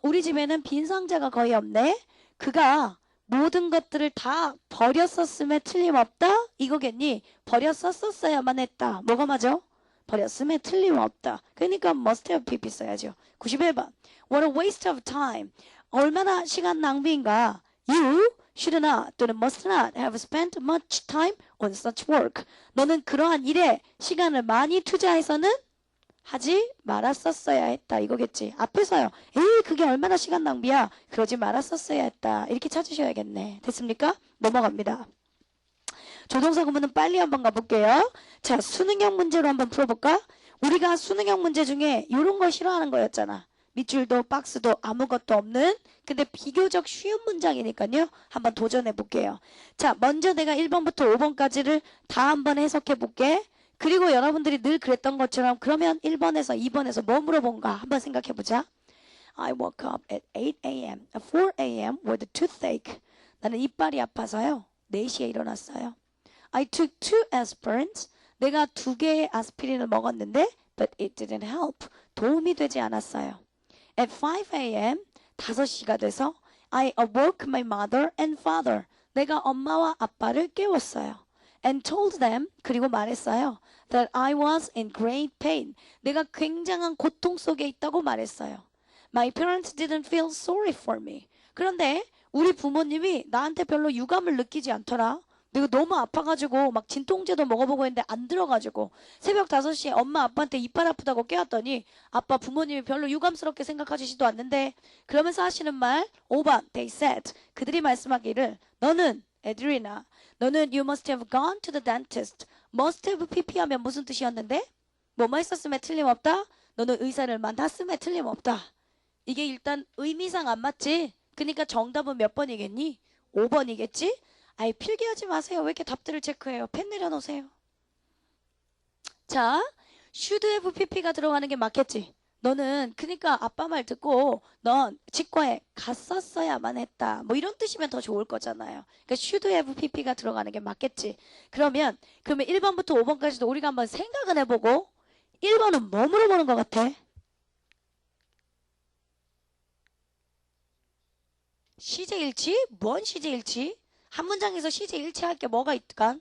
우리 집에는 빈 상자가 거의 없네. 그가 모든 것들을 다 버렸었음에 틀림없다? 이거겠니? 버렸었어야만 했다. 뭐가 맞아? 버렸음에 틀림없다. 그러니까 must have pp 써야죠. 91번. What a waste of time. 얼마나 시간 낭비인가. You should not 또는 must not have spent much time on such work. 너는 그러한 일에 시간을 많이 투자해서는 하지 말았었어야 했다. 이거겠지. 앞에서요. 에이 그게 얼마나 시간 낭비야. 그러지 말았었어야 했다. 이렇게 찾으셔야겠네. 됐습니까? 넘어갑니다. 조동사 구문은 빨리 한번 가볼게요. 자, 수능형 문제로 한번 풀어볼까? 우리가 수능형 문제 중에 이런 거 싫어하는 거였잖아. 밑줄도 박스도 아무것도 없는 근데 비교적 쉬운 문장이니까요. 한번 도전해 볼게요. 자, 먼저 내가 1번부터 5번까지를 다 한번 해석해 볼게. 그리고 여러분들이 늘 그랬던 것처럼 그러면 1번에서 2번에서 뭐 물어본가 한번 생각해 보자. I woke up at 8 a.m. 4 a.m. with a toothache. 나는 이빨이 아파서요. 4시에 일어났어요. I took 2 aspirins. 내가 2개의 아스피린을 먹었는데 but it didn't help. 도움이 되지 않았어요. At 5 a.m. 5시가 돼서 I awoke my mother and father. 내가 엄마와 아빠를 깨웠어요. And told them, 그리고 말했어요. That I was in great pain. 내가 굉장한 고통 속에 있다고 말했어요. My parents didn't feel sorry for me. 그런데 우리 부모님이 나한테 별로 유감을 느끼지 않더라. 내가 너무 아파가지고 막 진통제도 먹어보고 했는데 안 들어가지고 새벽 5시에 엄마 아빠한테 이빨 아프다고 깨웠더니 아빠 부모님이 별로 유감스럽게 생각하시지도 않는데 그러면서 하시는 말 5번 They said 그들이 말씀하기를 너는 에드리나 너는 you must have gone to the dentist. must have pp 하면 무슨 뜻이었는데? 뭐뭐 했었음에 틀림없다? 너는 의사를 만났음에 틀림없다. 이게 일단 의미상 안 맞지? 그러니까 정답은 몇 번이겠니? 5번이겠지? 아이 필기하지 마세요. 왜 이렇게 답들을 체크해요? 펜 내려놓으세요. 자, should have pp가 들어가는 게 맞겠지? 너는 그러니까 아빠 말 듣고 넌 치과에 갔었어야만 했다. 뭐 이런 뜻이면 더 좋을 거잖아요. 그러니까 should have pp가 들어가는 게 맞겠지. 그러면 1번부터 5번까지도 우리가 한번 생각은 해보고 1번은 뭐 물어보는 것 같아? 시제일치? 뭔 시제일치? 한 문장에서 시제일치할 게 뭐가 있을까?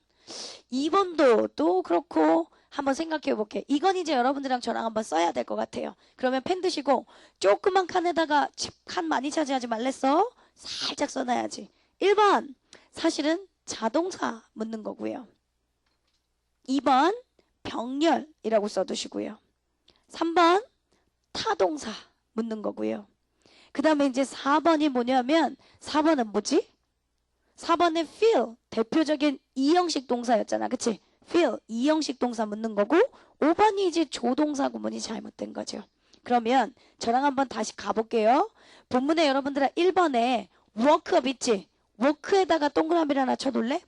2번도 또 그렇고 한번 생각해 볼게. 이건 이제 여러분들이랑 저랑 한번 써야 될 것 같아요. 그러면 펜 드시고 조그만 칸에다가 칸 많이 차지하지 말랬어. 살짝 써놔야지. 1번 사실은 자동사 묻는 거고요. 2번 병렬이라고 써두시고요. 3번 타동사 묻는 거고요. 그 다음에 이제 4번이 뭐냐면 4번은 뭐지? 4번에 feel 대표적인 이형식 동사였잖아. 그치? feel 이형식 동사 묻는 거고 5번이 이제 조동사 구문이 잘못된 거죠. 그러면 저랑 한번 다시 가볼게요. 본문에 여러분들아 1번에 work up 있지? work에다가 동그라미를 하나 쳐둘래?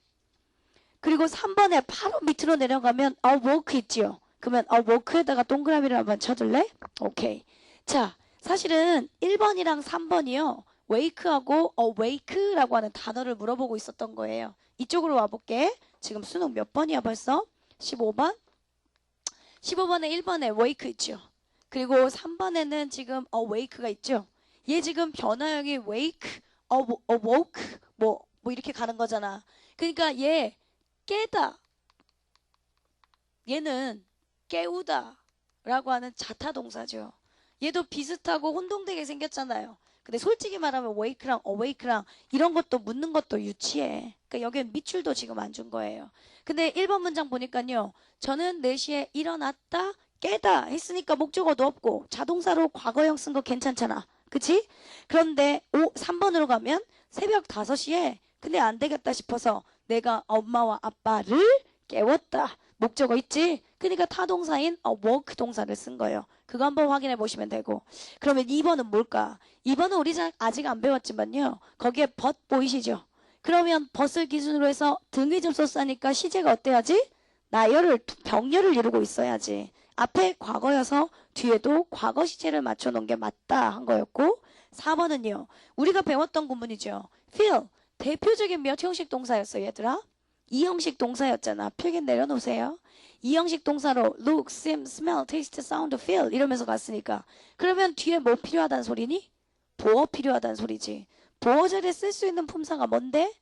그리고 3번에 바로 밑으로 내려가면 a work 있지요? 그러면 a work에다가 동그라미를 한번 쳐둘래? 오케이. 자, 사실은 1번이랑 3번이요. wake하고 awake라고 하는 단어를 물어보고 있었던 거예요. 이쪽으로 와볼게. 지금 수능 몇 번이야 벌써? 15번? 15번에 1번에 wake 있죠. 그리고 3번에는 지금 awake가 있죠. 얘 지금 변화형이 wake, awoke 뭐 이렇게 가는 거잖아. 그러니까 얘 깨다. 얘는 깨우다 라고 하는 자타동사죠. 얘도 비슷하고 혼동되게 생겼잖아요. 근데 솔직히 말하면 wake랑 awake랑 이런 것도 묻는 것도 유치해. 그러니까 여기는 밑줄도 지금 안 준 거예요. 근데 1번 문장 보니까요. 저는 4시에 일어났다 깨다 했으니까 목적어도 없고 자동사로 과거형 쓴 거 괜찮잖아. 그치? 그런데 3번으로 가면 새벽 5시에 근데 안 되겠다 싶어서 내가 엄마와 아빠를 깨웠다. 목적어 있지? 그러니까 타동사인 work 동사를 쓴 거예요. 그거 한번 확인해 보시면 되고. 그러면 2번은 뭘까? 2번은 우리 아직 안 배웠지만요. 거기에 but 보이시죠? 그러면 but을 기준으로 해서 등위 접속사니까 시제가 어때야지? 나열을, 병렬을 이루고 있어야지. 앞에 과거여서 뒤에도 과거 시제를 맞춰놓은 게 맞다 한 거였고, 4번은요. 우리가 배웠던 구문이죠. feel. 대표적인 몇 형식 동사였어 얘들아? 2형식 동사였잖아. 필기 내려놓으세요. 2형식 동사로 look, seem, smell, taste, sound, feel 이러면서 갔으니까. 그러면 뒤에 뭐 필요하다는 소리니? 보어 필요하다는 소리지. 보어 자리에 쓸 수 있는 품사가 뭔데?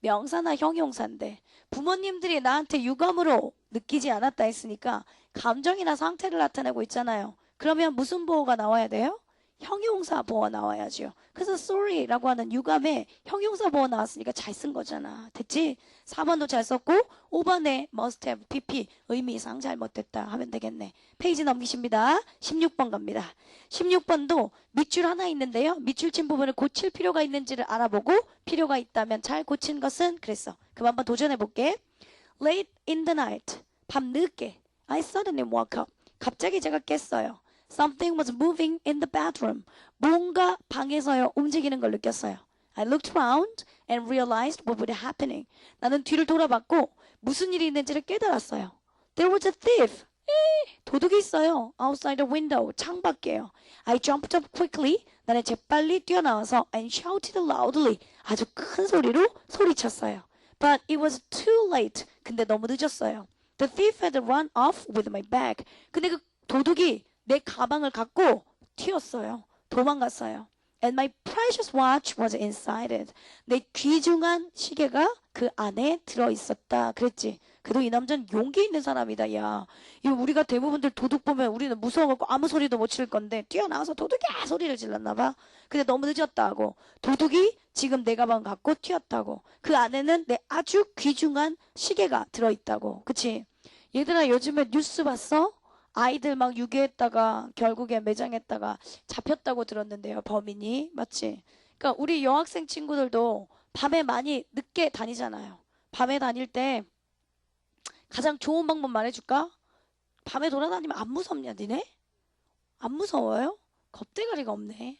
명사나 형용사인데. 부모님들이 나한테 유감으로 느끼지 않았다 했으니까 감정이나 상태를 나타내고 있잖아요. 그러면 무슨 보어가 나와야 돼요? 형용사 보어 나와야죠. 그래서 sorry라고 하는 유감에 형용사 보어 나왔으니까 잘 쓴 거잖아. 됐지? 4번도 잘 썼고 5번에 must have, pp 의미상 잘못됐다 하면 되겠네. 페이지 넘기십니다. 16번 갑니다. 16번도 밑줄 하나 있는데요. 밑줄 친 부분을 고칠 필요가 있는지를 알아보고 필요가 있다면 잘 고친 것은 그랬어. 그럼 한번 도전해 볼게. Late in the night. 밤 늦게. I suddenly woke up. 갑자기 제가 깼어요. Something was moving in the bedroom. 뭔가 방에서요 움직이는 걸 느꼈어요. I looked around and realized what was happening. 나는 뒤를 돌아봤고 무슨 일이 있는지를 깨달았어요. There was a thief. 도둑이 있어요. Outside the window. 창밖에요. I jumped up quickly. 나는 재빨리 뛰어나와서 and shouted loudly. 아주 큰 소리로 소리쳤어요. But it was too late. 근데 너무 늦었어요. The thief had run off with my bag. 근데 그 도둑이 내 가방을 갖고 튀었어요. 도망갔어요. And my precious watch was inside it. 내 귀중한 시계가 그 안에 들어있었다. 그랬지. 그래도 이 남자는 용기 있는 사람이다. 야, 이거 우리가 대부분들 도둑 보면 우리는 무서워갖고 아무 소리도 못 칠 건데 뛰어나와서 도둑이야 소리를 질렀나 봐. 근데 너무 늦었다고. 도둑이 지금 내 가방 갖고 튀었다고. 그 안에는 내 아주 귀중한 시계가 들어있다고. 그치? 얘들아 요즘에 뉴스 봤어? 아이들 막 유괴했다가 결국에 매장했다가 잡혔다고 들었는데요. 범인이. 맞지? 그러니까 우리 여학생 친구들도 밤에 많이 늦게 다니잖아요. 밤에 다닐 때 가장 좋은 방법 말해줄까? 밤에 돌아다니면 안 무섭냐 니네? 안 무서워요? 겁대가리가 없네.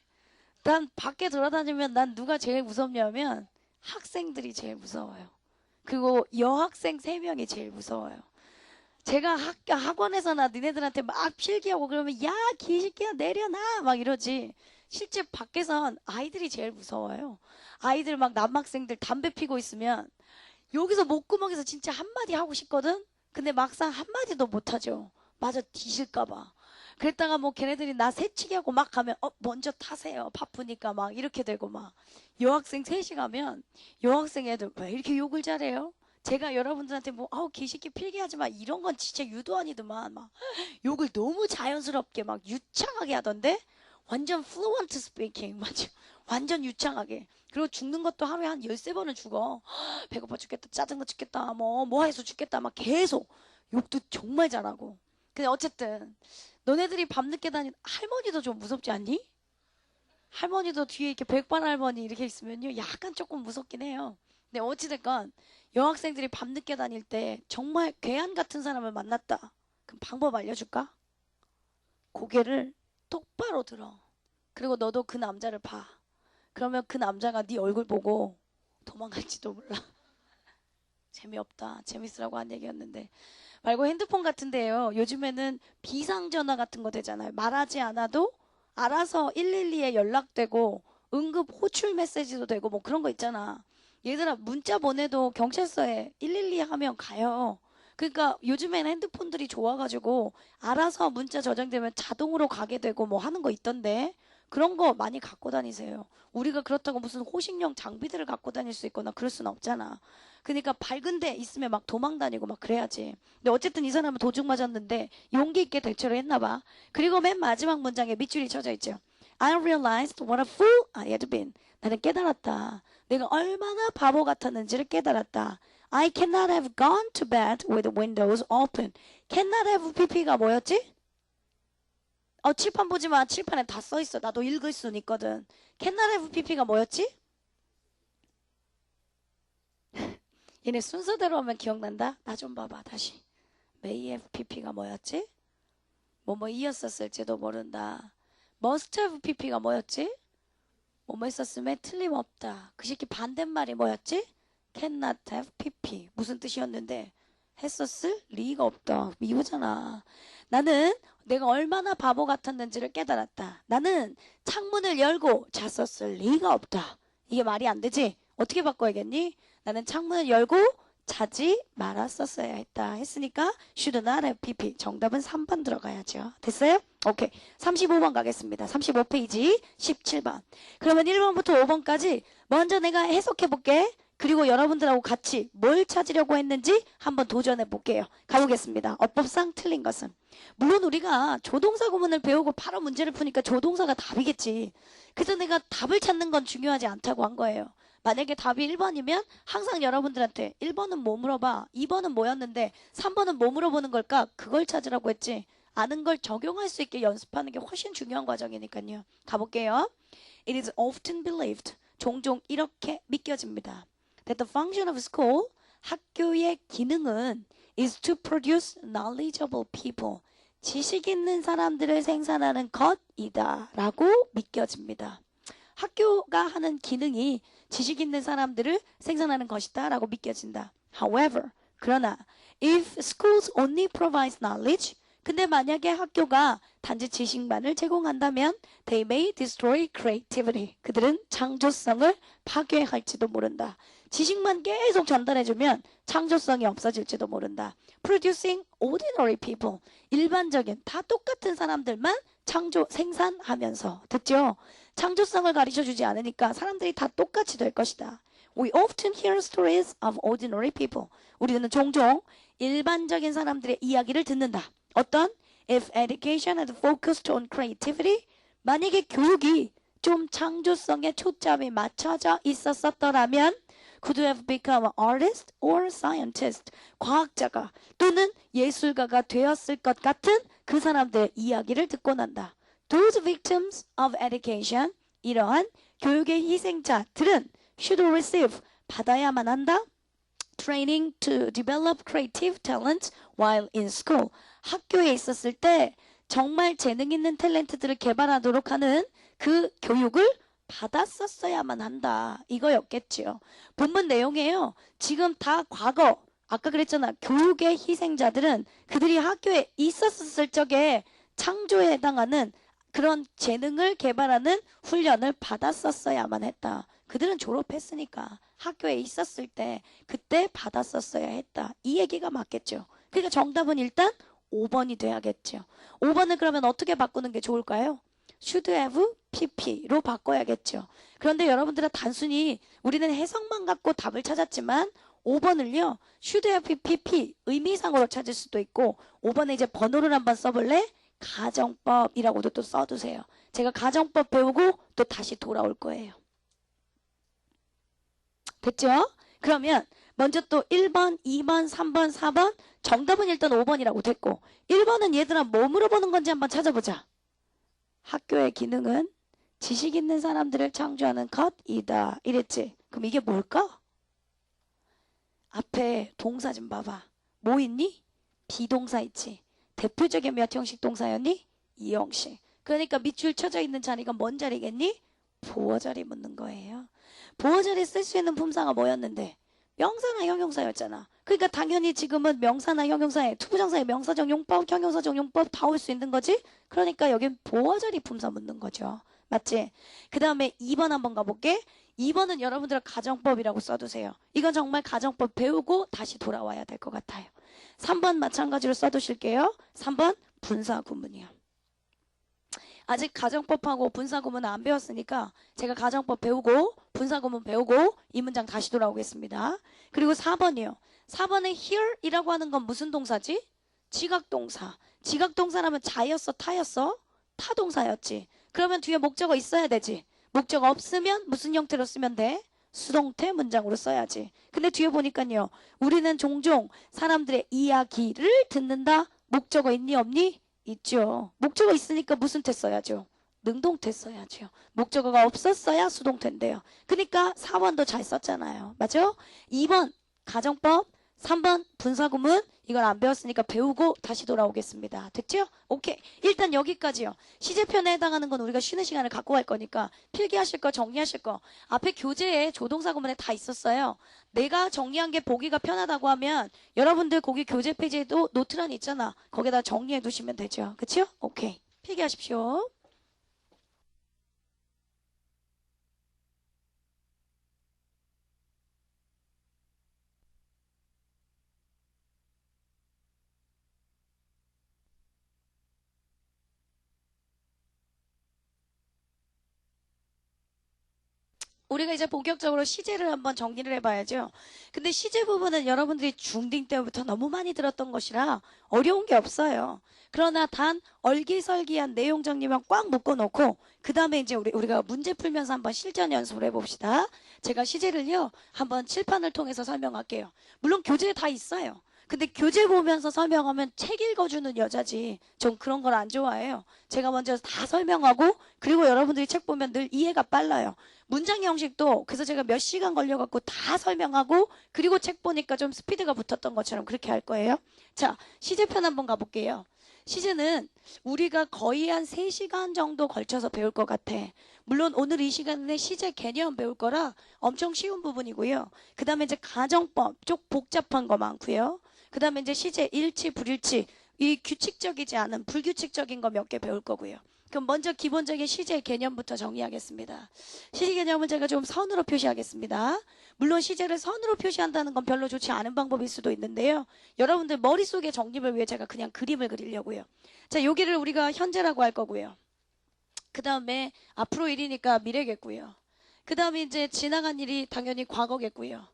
난 밖에 돌아다니면 난 누가 제일 무섭냐면 학생들이 제일 무서워요. 그리고 여학생 3명이 제일 무서워요. 제가 학원에서나 니네들한테 막 필기하고 그러면 야 개새끼야 내려놔 막 이러지. 실제 밖에선 아이들이 제일 무서워요. 아이들 막 남학생들 담배 피고 있으면 여기서 목구멍에서 진짜 한마디 하고 싶거든. 근데 막상 한마디도 못하죠. 맞아 뒤질까봐. 그랬다가 뭐 걔네들이 나 새치기 하고 막 가면 먼저 타세요. 바쁘니까 막 이렇게 되고 막. 여학생 셋이 가면 여학생 애들 왜 이렇게 욕을 잘해요? 제가 여러분들한테 뭐 개새끼 필기하지 마 이런 건 진짜 유도 아니더만 막 욕을 너무 자연스럽게 막 유창하게 하던데 완전 fluent speaking 맞죠? 완전 유창하게. 그리고 죽는 것도 하루에 한 13번은 죽어. 배고파 죽겠다 짜증나 죽겠다 뭐 해서 죽겠다 막 계속 욕도 정말 잘하고. 근데 어쨌든 너네들이 밤늦게 다니는 할머니도 좀 무섭지 않니? 할머니도 뒤에 이렇게 백반 할머니 이렇게 있으면요 약간 조금 무섭긴 해요. 근데 어찌됐건 여학생들이 밤늦게 다닐 때 정말 괴한 같은 사람을 만났다. 그럼 방법 알려줄까? 고개를 똑바로 들어. 그리고 너도 그 남자를 봐. 그러면 그 남자가 네 얼굴 보고 도망갈지도 몰라. 재미없다. 재밌으라고 한 얘기였는데. 말고 핸드폰 같은데요. 요즘에는 비상전화 같은 거 되잖아요. 말하지 않아도 알아서 112에 연락되고 응급 호출 메시지도 되고 뭐 그런 거 있잖아. 얘들아 문자 보내도 경찰서에 112 하면 가요. 그러니까 요즘에는 핸드폰들이 좋아가지고 알아서 문자 저장되면 자동으로 가게 되고 뭐 하는 거 있던데 그런 거 많이 갖고 다니세요. 우리가 그렇다고 무슨 호식용 장비들을 갖고 다닐 수 있거나 그럴 수는 없잖아. 그러니까 밝은 데 있으면 막 도망 다니고 막 그래야지. 근데 어쨌든 이 사람은 도둑 맞았는데 용기 있게 대처를 했나 봐. 그리고 맨 마지막 문장에 밑줄이 쳐져 있죠. I realized what a fool I had been. 나는 깨달았다. 내가 얼마나 바보 같았는지를 깨달았다. I cannot have gone to bed with the windows open. cannot have pp가 뭐였지? 칠판 보지 마. 칠판에 다 써 있어. 나도 읽을 수는 있거든. cannot have pp가 뭐였지? 얘네 순서대로 하면 기억난다? 나 좀 봐봐 다시. may have pp가 뭐였지? 뭐뭐 이었었을지도 모른다. must have pp가 뭐였지? 뭐뭐 있었음에 틀림없다. 그 새끼 반대말이 뭐였지? cannot have pp. 무슨 뜻이었는데? 했었을 리가 없다. 이거잖아. 나는 내가 얼마나 바보 같았는지를 깨달았다. 나는 창문을 열고 잤었을 리가 없다. 이게 말이 안 되지? 어떻게 바꿔야겠니? 나는 창문을 열고 자지 말았었어야 했다. 했으니까 should not have pp. 정답은 3번 들어가야죠. 됐어요? 오케이. 35번 가겠습니다. 35페이지 17번. 그러면 1번부터 5번까지 먼저 내가 해석해 볼게. 그리고 여러분들하고 같이 뭘 찾으려고 했는지 한번 도전해 볼게요. 가보겠습니다. 어법상 틀린 것은. 물론 우리가 조동사 구문을 배우고 바로 문제를 푸니까 조동사가 답이겠지. 그래서 내가 답을 찾는 건 중요하지 않다고 한 거예요. 만약에 답이 1번이면 항상 여러분들한테 1번은 뭐 물어봐, 2번은 뭐였는데 3번은 뭐 물어보는 걸까? 그걸 찾으라고 했지. 아는 걸 적용할 수 있게 연습하는 게 훨씬 중요한 과정이니까요. 가볼게요. It is often believed. 종종 이렇게 믿겨집니다. That the function of school, 학교의 기능은 is to produce knowledgeable people. 지식 있는 사람들을 생산하는 것이다 라고 믿겨집니다. 학교가 하는 기능이 지식 있는 사람들을 생산하는 것이다 라고 믿겨진다. However, 그러나 if schools only provides knowledge, 근데 만약에 학교가 단지 지식만을 제공한다면 they may destroy creativity. 그들은 창조성을 파괴할지도 모른다. 지식만 계속 전달해주면 창조성이 없어질지도 모른다. Producing ordinary people. 일반적인 다 똑같은 사람들만 생산하면서. 됐죠? 창조성을 가르쳐주지 않으니까 사람들이 다 똑같이 될 것이다. We often hear stories of ordinary people. 우리는 종종 일반적인 사람들의 이야기를 듣는다. 어떤? If education had focused on creativity, 만약에 교육이 좀 창조성에 초점이 맞춰져 있었더라면 could have become an artist or scientist. 과학자가 또는 예술가가 되었을 것 같은 그 사람들의 이야기를 듣고 난다. Those victims of education, 이러한 교육의 희생자들은 should receive, 받아야만 한다. Training to develop creative talent while in school. 학교에 있었을 때 정말 재능 있는 탤런트들을 개발하도록 하는 그 교육을 받았었어야만 한다. 이거였겠지요. 본문 내용이에요. 지금 다 과거. 아까 그랬잖아. 교육의 희생자들은 그들이 학교에 있었을 적에 창조에 해당하는 그런 재능을 개발하는 훈련을 받았었어야만 했다. 그들은 졸업했으니까 학교에 있었을 때 그때 받았었어야 했다. 이 얘기가 맞겠죠. 그러니까 정답은 일단 5번이 돼야겠죠. 5번은 그러면 어떻게 바꾸는 게 좋을까요? should have pp로 바꿔야겠죠. 그런데 여러분들은 단순히 우리는 해석만 갖고 답을 찾았지만 5번을요. should have pp 의미상으로 찾을 수도 있고 5번에 이제 번호를 한번 써볼래? 가정법이라고도 또 써두세요. 제가 가정법 배우고 또 다시 돌아올 거예요. 됐죠? 그러면 먼저 또 1번, 2번, 3번, 4번 정답은 일단 5번이라고 됐고 1번은 얘들아 뭐 물어보는 건지 한번 찾아보자. 학교의 기능은 지식 있는 사람들을 창조하는 것이다. 이랬지. 그럼 이게 뭘까? 앞에 동사 좀 봐봐. 뭐 있니? 비동사 있지. 대표적인 몇 형식 동사였니? 2형식. 그러니까 밑줄 쳐져 있는 자리가 뭔 자리겠니? 보어 자리 묻는 거예요. 보어 자리 쓸 수 있는 품사가 뭐였는데? 명사나 형용사였잖아. 그러니까 당연히 지금은 명사나 형용사에 투부정사의 명사적 용법, 형용사적 용법 다 올 수 있는 거지? 그러니까 여긴 보어 자리 품사 묻는 거죠. 맞지? 그 다음에 2번 한번 가볼게. 2번은 여러분들 가정법이라고 써두세요. 이건 정말 가정법 배우고 다시 돌아와야 될 것 같아요. 3번 마찬가지로 써두실게요. 3번 분사구문이요. 아직 가정법하고 분사구문 안 배웠으니까 제가 가정법 배우고 분사구문 배우고 이 문장 다시 돌아오겠습니다. 그리고 4번이요. 4번에 here이라고 하는 건 무슨 동사지? 지각동사. 지각동사라면 자였어, 타였어? 타동사였지. 그러면 뒤에 목적어 있어야 되지. 목적어 없으면 무슨 형태로 쓰면 돼? 수동태 문장으로 써야지. 근데 뒤에 보니까요. 우리는 종종 사람들의 이야기를 듣는다. 목적어 있니 없니? 있죠. 목적어 있으니까 무슨 태 써야죠? 능동태 써야죠. 목적어가 없었어야 수동태인데요. 그러니까 4번도 잘 썼잖아요. 맞죠? 2번 가정법, 3번 분사구문 이걸 안 배웠으니까 배우고 다시 돌아오겠습니다. 됐죠? 오케이. 일단 여기까지요. 시제편에 해당하는 건 우리가 쉬는 시간을 갖고 갈 거니까 필기하실 거 정리하실 거 앞에 교재에 조동사 구문에 다 있었어요. 내가 정리한 게 보기가 편하다고 하면 여러분들 거기 교재 페이지에도 노트란 있잖아. 거기다 정리해 두시면 되죠. 그쵸? 오케이. 필기하십시오. 우리가 이제 본격적으로 시제를 한번 정리를 해봐야죠. 근데 시제 부분은 여러분들이 중딩 때부터 너무 많이 들었던 것이라 어려운 게 없어요. 그러나 단 얼기설기한 내용 정리만 꽉 묶어놓고 그 다음에 이제 우리가 문제 풀면서 한번 실전 연습을 해봅시다. 제가 시제를요 한번 칠판을 통해서 설명할게요. 물론 교재에 다 있어요. 근데 교재 보면서 설명하면 책 읽어주는 여자지 전 그런 걸 안 좋아해요. 제가 먼저 다 설명하고 그리고 여러분들이 책 보면 늘 이해가 빨라요. 문장 형식도 그래서 제가 몇 시간 걸려갖고 다 설명하고 그리고 책 보니까 좀 스피드가 붙었던 것처럼 그렇게 할 거예요. 자, 시제편 한번 가볼게요. 시제는 우리가 거의 한 3시간 정도 걸쳐서 배울 것 같아. 물론 오늘 이 시간에 시제 개념 배울 거라 엄청 쉬운 부분이고요. 그 다음에 이제 가정법 쪽 복잡한 거 많고요. 그 다음에 이제 시제 일치, 불일치 이 규칙적이지 않은 불규칙적인 거 몇 개 배울 거고요. 그럼 먼저 기본적인 시제 개념부터 정리하겠습니다. 시제 개념은 제가 좀 선으로 표시하겠습니다. 물론 시제를 선으로 표시한다는 건 별로 좋지 않은 방법일 수도 있는데요. 여러분들 머릿속에 정립을 위해 제가 그냥 그림을 그리려고요. 자, 여기를 우리가 현재라고 할 거고요. 그 다음에 앞으로 일이니까 미래겠고요. 그 다음에 이제 지나간 일이 당연히 과거겠고요.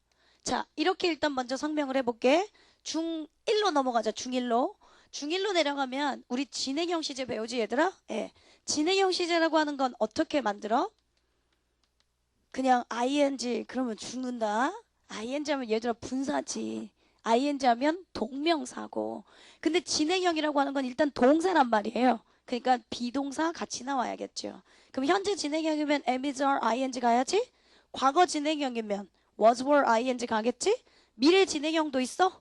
자, 이렇게 일단 먼저 설명을 해볼게. 중1로 넘어가자. 중1로. 중1로 내려가면 우리 진행형 시제 배우지 얘들아? 예. 진행형 시제라고 하는 건 어떻게 만들어? 그냥 ing 그러면 죽는다. ing 하면 얘들아 분사지. ing 하면 동명사고. 근데 진행형이라고 하는 건 일단 동사란 말이에요. 그러니까 비동사 같이 나와야겠죠. 그럼 현재 진행형이면 am, is, are, ing 가야지? 과거 진행형이면 was, were, ing 가겠지? 미래 진행형도 있어?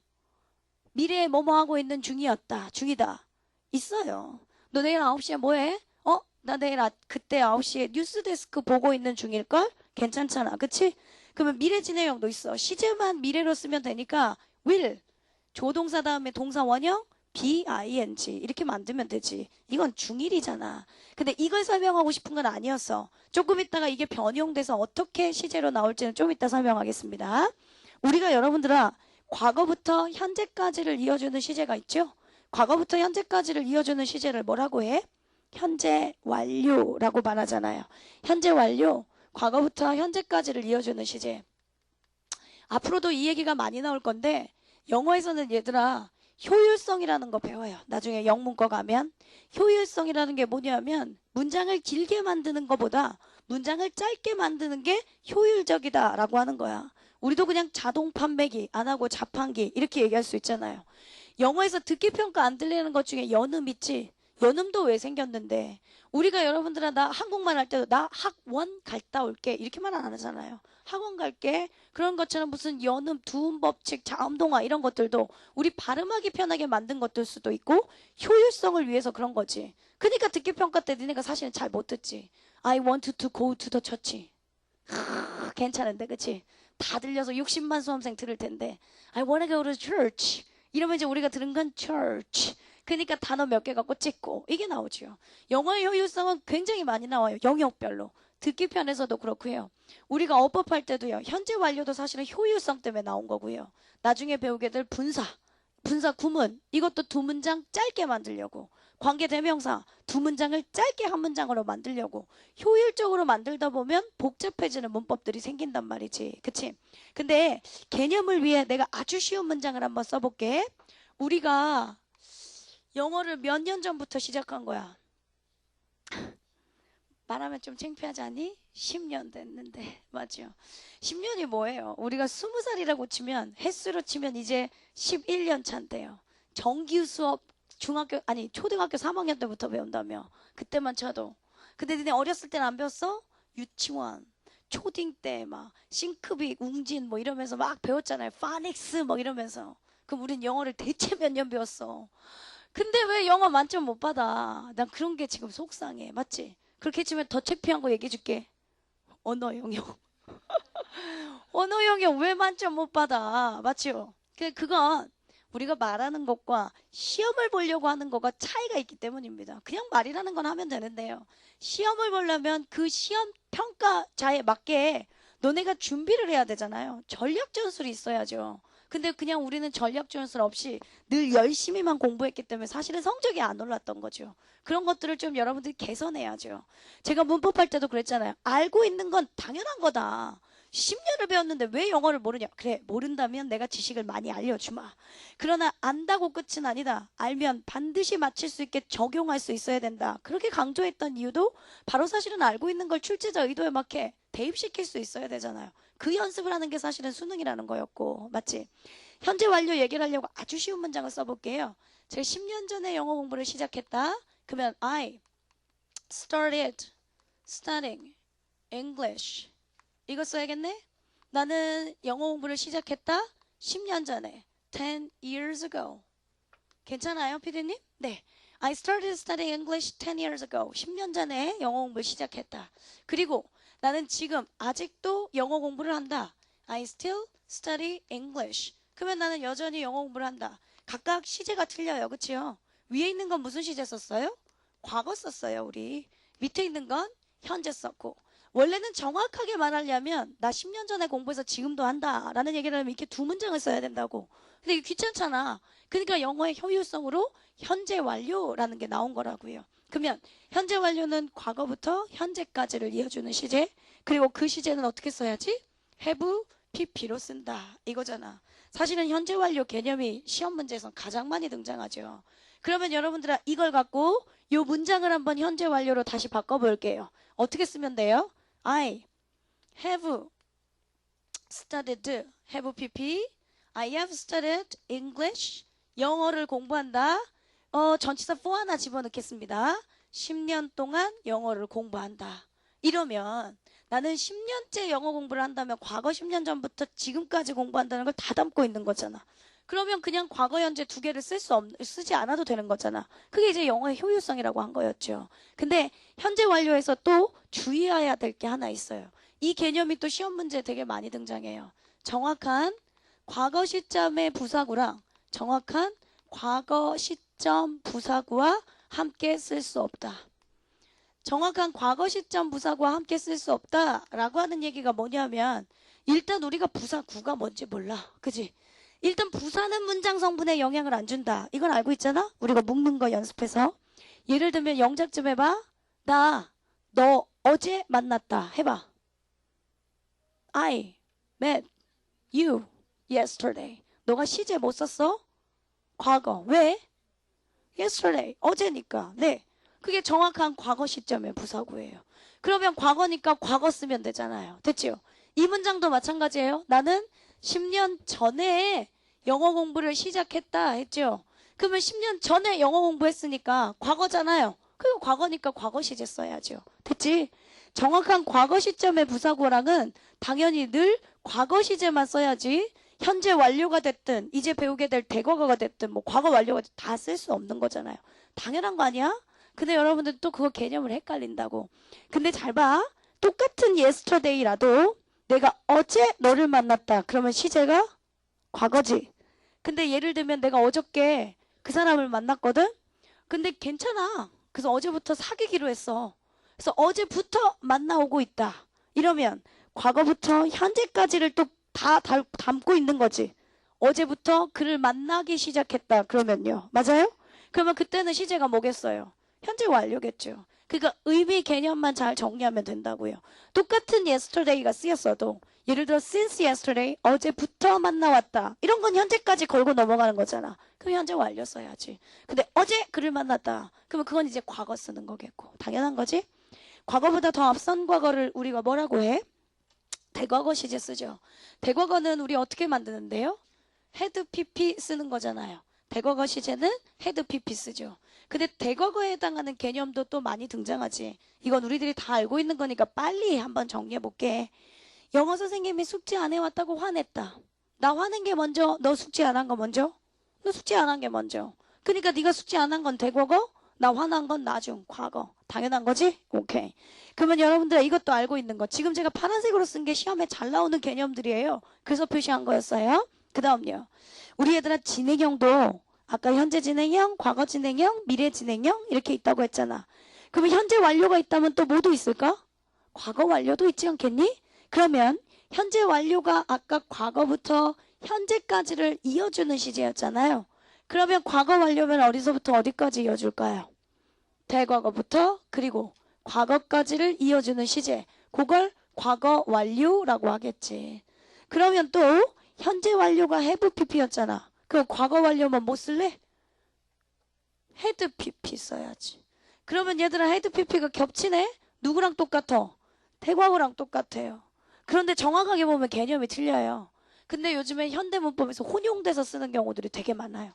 미래에 뭐뭐 하고 있는 중이었다. 중이다. 있어요. 너 내일 9시에 뭐해? 나 내일 그때 9시에 뉴스데스크 보고 있는 중일걸? 괜찮잖아. 그치? 그러면 미래 진행형도 있어. 시제만 미래로 쓰면 되니까 will. 조동사 다음에 동사 원형 be, 이렇게 만들면 되지. 이건 중일이잖아. 근데 이걸 설명하고 싶은 건 아니었어. 조금 있다가 이게 변형돼서 어떻게 시제로 나올지는 좀 이따 설명하겠습니다. 우리가 여러분들아 과거부터 현재까지를 이어주는 시제가 있죠? 과거부터 현재까지를 이어주는 시제를 뭐라고 해? 현재 완료라고 말하잖아요. 현재 완료, 과거부터 현재까지를 이어주는 시제. 앞으로도 이 얘기가 많이 나올 건데 영어에서는 얘들아 효율성이라는 거 배워요. 나중에 영문과 가면 효율성이라는 게 뭐냐면 문장을 길게 만드는 것보다 문장을 짧게 만드는 게 효율적이다라고 하는 거야. 우리도 그냥 자동 판매기 안 하고 자판기 이렇게 얘기할 수 있잖아요. 영어에서 듣기 평가 안 들리는 것 중에 연음 있지? 연음도 왜 생겼는데 우리가 여러분들은 나 한국말 할 때도 나 학원 갔다 올게 이렇게 말 안 하잖아요. 학원 갈게 그런 것처럼 무슨 연음, 두음 법칙, 자음동화 이런 것들도 우리 발음하기 편하게 만든 것들 수도 있고 효율성을 위해서 그런 거지. 그러니까 듣기 평가 때 니네가 사실은 잘 못 듣지. I want to go to the church. 괜찮은데 그치? 다 들려서 60만 수험생 들을 텐데 I want to go to church 이러면 이제 우리가 들은 건 church. 그러니까 단어 몇 개 갖고 찍고 이게 나오죠. 영어의 효율성은 굉장히 많이 나와요. 영역별로. 듣기 편에서도 그렇고요. 우리가 어법할 때도요. 현재 완료도 사실은 효율성 때문에 나온 거고요. 나중에 배우게 될 분사 구문 이것도 두 문장 짧게 만들려고 관계대명사 두 문장을 짧게 한 문장으로 만들려고 효율적으로 만들다 보면 복잡해지는 문법들이 생긴단 말이지. 그치? 근데 개념을 위해 내가 아주 쉬운 문장을 한번 써볼게. 우리가 영어를 몇 년 전부터 시작한 거야? 말하면 좀 창피하지 않니? 10년 됐는데 맞죠? 10년이 뭐예요? 우리가 20살이라고 치면 횟수로 치면 이제 11년 차인데요. 정규 수업 초등학교 3학년 때부터 배운다며. 그때만 쳐도. 근데 니네 어렸을 때는 안 배웠어? 유치원, 초딩 때 막 싱크빅, 웅진 뭐 이러면서 막 배웠잖아요. 파닉스 뭐 이러면서. 그럼 우린 영어를 대체 몇 년 배웠어. 근데 왜 영어 만점 못 받아? 난 그런 게 지금 속상해. 맞지? 그렇게 치면 더 창피한 거 얘기해 줄게. 언어 영역. 언어 영역 왜 만점 못 받아? 맞죠? 그건 우리가 말하는 것과 시험을 보려고 하는 것과 차이가 있기 때문입니다. 그냥 말이라는 건 하면 되는데요. 시험을 보려면 그 시험 평가자에 맞게 너네가 준비를 해야 되잖아요. 전략 전술이 있어야죠. 근데 그냥 우리는 전략 전술 없이 늘 열심히만 공부했기 때문에 사실은 성적이 안 올랐던 거죠. 그런 것들을 좀 여러분들이 개선해야죠. 제가 문법할 때도 그랬잖아요. 알고 있는 건 당연한 거다. 10년을 배웠는데 왜 영어를 모르냐? 그래, 모른다면 내가 지식을 많이 알려주마. 그러나 안다고 끝은 아니다. 알면 반드시 맞힐 수 있게 적용할 수 있어야 된다. 그렇게 강조했던 이유도 바로 사실은 알고 있는 걸 출제자 의도에 맞게 대입시킬 수 있어야 되잖아요. 그 연습을 하는 게 사실은 수능이라는 거였고, 맞지? 현재 완료 얘기를 하려고 아주 쉬운 문장을 써볼게요. 제가 10년 전에 영어 공부를 시작했다. 그러면 I started studying English. 이거 써야겠네? 나는 영어 공부를 시작했다. 10년 전에. 10 years ago. 괜찮아요, 피디님? 네. I started studying English 10 years ago. 10년 전에 영어 공부를 시작했다. 그리고 나는 지금 아직도 영어 공부를 한다. I still study English. 그러면 나는 여전히 영어 공부를 한다. 각각 시제가 틀려요. 그치요? 위에 있는 건 무슨 시제 썼어요? 과거 썼어요, 우리. 밑에 있는 건 현재 썼고. 원래는 정확하게 말하려면 나 10년 전에 공부해서 지금도 한다 라는 얘기를 하면 이렇게 두 문장을 써야 된다고. 근데 이게 귀찮잖아. 그러니까 영어의 효율성으로 현재 완료라는 게 나온 거라고요. 그러면 현재 완료는 과거부터 현재까지를 이어주는 시제. 그리고 그 시제는 어떻게 써야지? have, pp로 쓴다 이거잖아. 사실은 현재 완료 개념이 시험 문제에서 가장 많이 등장하죠. 그러면 여러분들아 이걸 갖고 이 문장을 한번 현재 완료로 다시 바꿔볼게요. 어떻게 쓰면 돼요? I have studied, have pp. I have studied English. 영어를 공부한다. 전치사 for 하나 집어넣겠습니다. 10년 동안 영어를 공부한다. 이러면 나는 10년째 영어 공부를 한다면 과거 10년 전부터 지금까지 공부한다는 걸 다 담고 있는 거잖아. 그러면 그냥 과거 현재 두 개를 쓰지 않아도 되는 거잖아. 그게 이제 영어의 효율성이라고 한 거였죠. 근데 현재 완료에서 또 주의해야 될 게 하나 있어요. 이 개념이 또 시험 문제에 되게 많이 등장해요. 정확한 과거 시점의 부사구랑 정확한 과거 시점 부사구와 함께 쓸 수 없다. 정확한 과거 시점 부사구와 함께 쓸 수 없다라고 하는 얘기가 뭐냐면 일단 우리가 부사구가 뭔지 몰라. 그지? 일단 부사는 문장 성분에 영향을 안 준다. 이건 알고 있잖아? 우리가 묶는 거 연습해서. 예를 들면 영작 좀 해봐. 너 어제 만났다. 해봐. I met you yesterday. 너가 시제 못 썼어? 과거. 왜? yesterday. 어제니까. 네. 그게 정확한 과거 시점의 부사구예요. 그러면 과거니까 과거 쓰면 되잖아요. 됐죠? 이 문장도 마찬가지예요. 나는 10년 전에 영어 공부를 시작했다 했죠. 그러면 10년 전에 영어 공부했으니까 과거잖아요. 그리고 과거니까 과거 시제 써야죠. 됐지? 정확한 과거 시점의 부사구랑은 당연히 늘 과거 시제만 써야지 현재 완료가 됐든 이제 배우게 될 대과거가 됐든 뭐 과거 완료가 됐든 다 쓸 수 없는 거잖아요. 당연한 거 아니야? 근데 여러분들 또 그거 개념을 헷갈린다고. 근데 잘 봐. 똑같은 yesterday라도 내가 어제 너를 만났다. 그러면 시제가 과거지. 근데 예를 들면 내가 어저께 그 사람을 만났거든? 근데 괜찮아. 그래서 어제부터 사귀기로 했어. 그래서 어제부터 만나오고 있다. 이러면 과거부터 현재까지를 또 다 담고 있는 거지. 어제부터 그를 만나기 시작했다. 그러면요. 맞아요? 그러면 그때는 시제가 뭐겠어요? 현재 완료겠죠. 그러니까 의미 개념만 잘 정리하면 된다고요. 똑같은 yesterday가 쓰였어도 예를 들어 since yesterday, 어제부터 만나왔다. 이런 건 현재까지 걸고 넘어가는 거잖아. 그럼 현재 완료 써야지. 근데 어제 그를 만났다. 그러면 그건 이제 과거 쓰는 거겠고. 당연한 거지? 과거보다 더 앞선 과거를 우리가 뭐라고 해? 대과거 시제 쓰죠. 대과거는 우리 어떻게 만드는데요? had pp 쓰는 거잖아요. 대과거 시제는 had pp 쓰죠. 근데 대과거에 해당하는 개념도 또 많이 등장하지. 이건 우리들이 다 알고 있는 거니까 빨리 한번 정리해 볼게. 영어 선생님이 숙제 안 해왔다고 화냈다. 나 화낸 게 먼저, 너 숙제 안 한 거 먼저? 너 숙제 안 한 게 먼저. 그러니까 네가 숙제 안 한 건 대과거, 나 화난 건 나중, 과거. 당연한 거지? 오케이. 그러면 여러분들 이것도 알고 있는 거. 지금 제가 파란색으로 쓴 게 시험에 잘 나오는 개념들이에요. 그래서 표시한 거였어요. 그 다음요. 우리 얘들아 진행형도 아까 현재 진행형, 과거 진행형, 미래 진행형 이렇게 있다고 했잖아. 그러면 현재 완료가 있다면 또 뭐도 있을까? 과거 완료도 있지 않겠니? 그러면 현재 완료가 아까 과거부터 현재까지를 이어주는 시제였잖아요. 그러면 과거 완료면 어디서부터 어디까지 이어줄까요? 대과거부터 그리고 과거까지를 이어주는 시제. 그걸 과거 완료라고 하겠지. 그러면 또 현재 완료가 have pp였잖아. 그럼 과거 완료면 뭐 쓸래? had pp 써야지. 그러면 얘들아 had pp가 겹치네? 누구랑 똑같아? 대과거랑 똑같아요. 그런데 정확하게 보면 개념이 틀려요. 근데 요즘에 현대문법에서 혼용돼서 쓰는 경우들이 되게 많아요.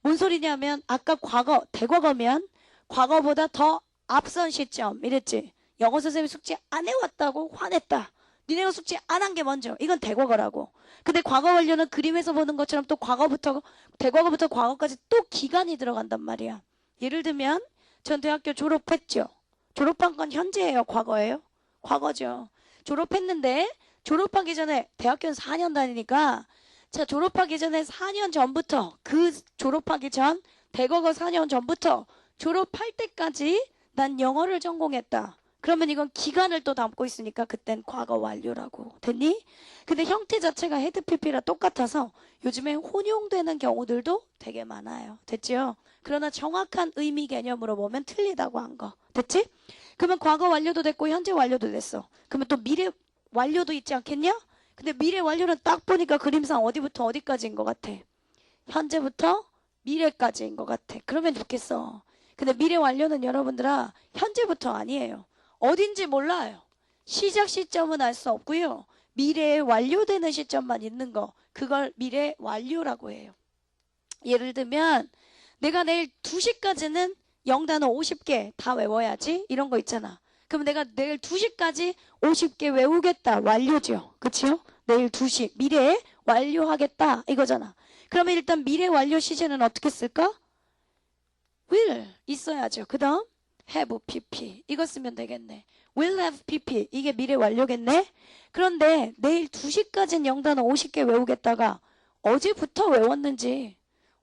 뭔 소리냐면 아까 과거, 대과거면 과거보다 더 앞선 시점 이랬지. 영어 선생님이 숙제 안 해왔다고 화냈다. 니네가 숙제 안 한 게 먼저. 이건 대과거라고. 근데 과거 완료는 그림에서 보는 것처럼 또 과거부터 대과거부터 과거까지 또 기간이 들어간단 말이야. 예를 들면 전 대학교 졸업했죠. 졸업한 건 현재예요, 과거예요? 과거죠. 졸업했는데 졸업하기 전에 대학교는 4년 다니니까 자 졸업하기 전에 4년 전부터 그 졸업하기 전 대과거 4년 전부터 졸업할 때까지 난 영어를 전공했다. 그러면 이건 기간을 또 담고 있으니까 그땐 과거 완료라고. 됐니? 근데 형태 자체가 헤드 PP랑 똑같아서 요즘에 혼용되는 경우들도 되게 많아요. 됐죠? 그러나 정확한 의미 개념으로 보면 틀리다고 한 거. 됐지? 그러면 과거 완료도 됐고 현재 완료도 됐어. 그러면 또 미래 완료도 있지 않겠냐? 근데 미래 완료는 딱 보니까 그림상 어디부터 어디까지인 것 같아? 현재부터 미래까지인 것 같아. 그러면 좋겠어. 근데 미래 완료는 여러분들아 현재부터 아니에요. 어딘지 몰라요. 시작 시점은 알 수 없고요. 미래에 완료되는 시점만 있는 거. 그걸 미래 완료라고 해요. 예를 들면 내가 내일 2시까지는 영단어 50개 다 외워야지. 이런 거 있잖아. 그럼 내가 내일 2시까지 50개 외우겠다. 완료죠. 그치요? 내일 2시 미래에 완료하겠다. 이거잖아. 그러면 일단 미래 완료 시제는 어떻게 쓸까? will 있어야죠. 그 다음 have pp 이거 쓰면 되겠네. will have pp 이게 미래 완료겠네. 그런데 내일 2시까지는 영단어 50개 외우겠다가 어제부터 외웠는지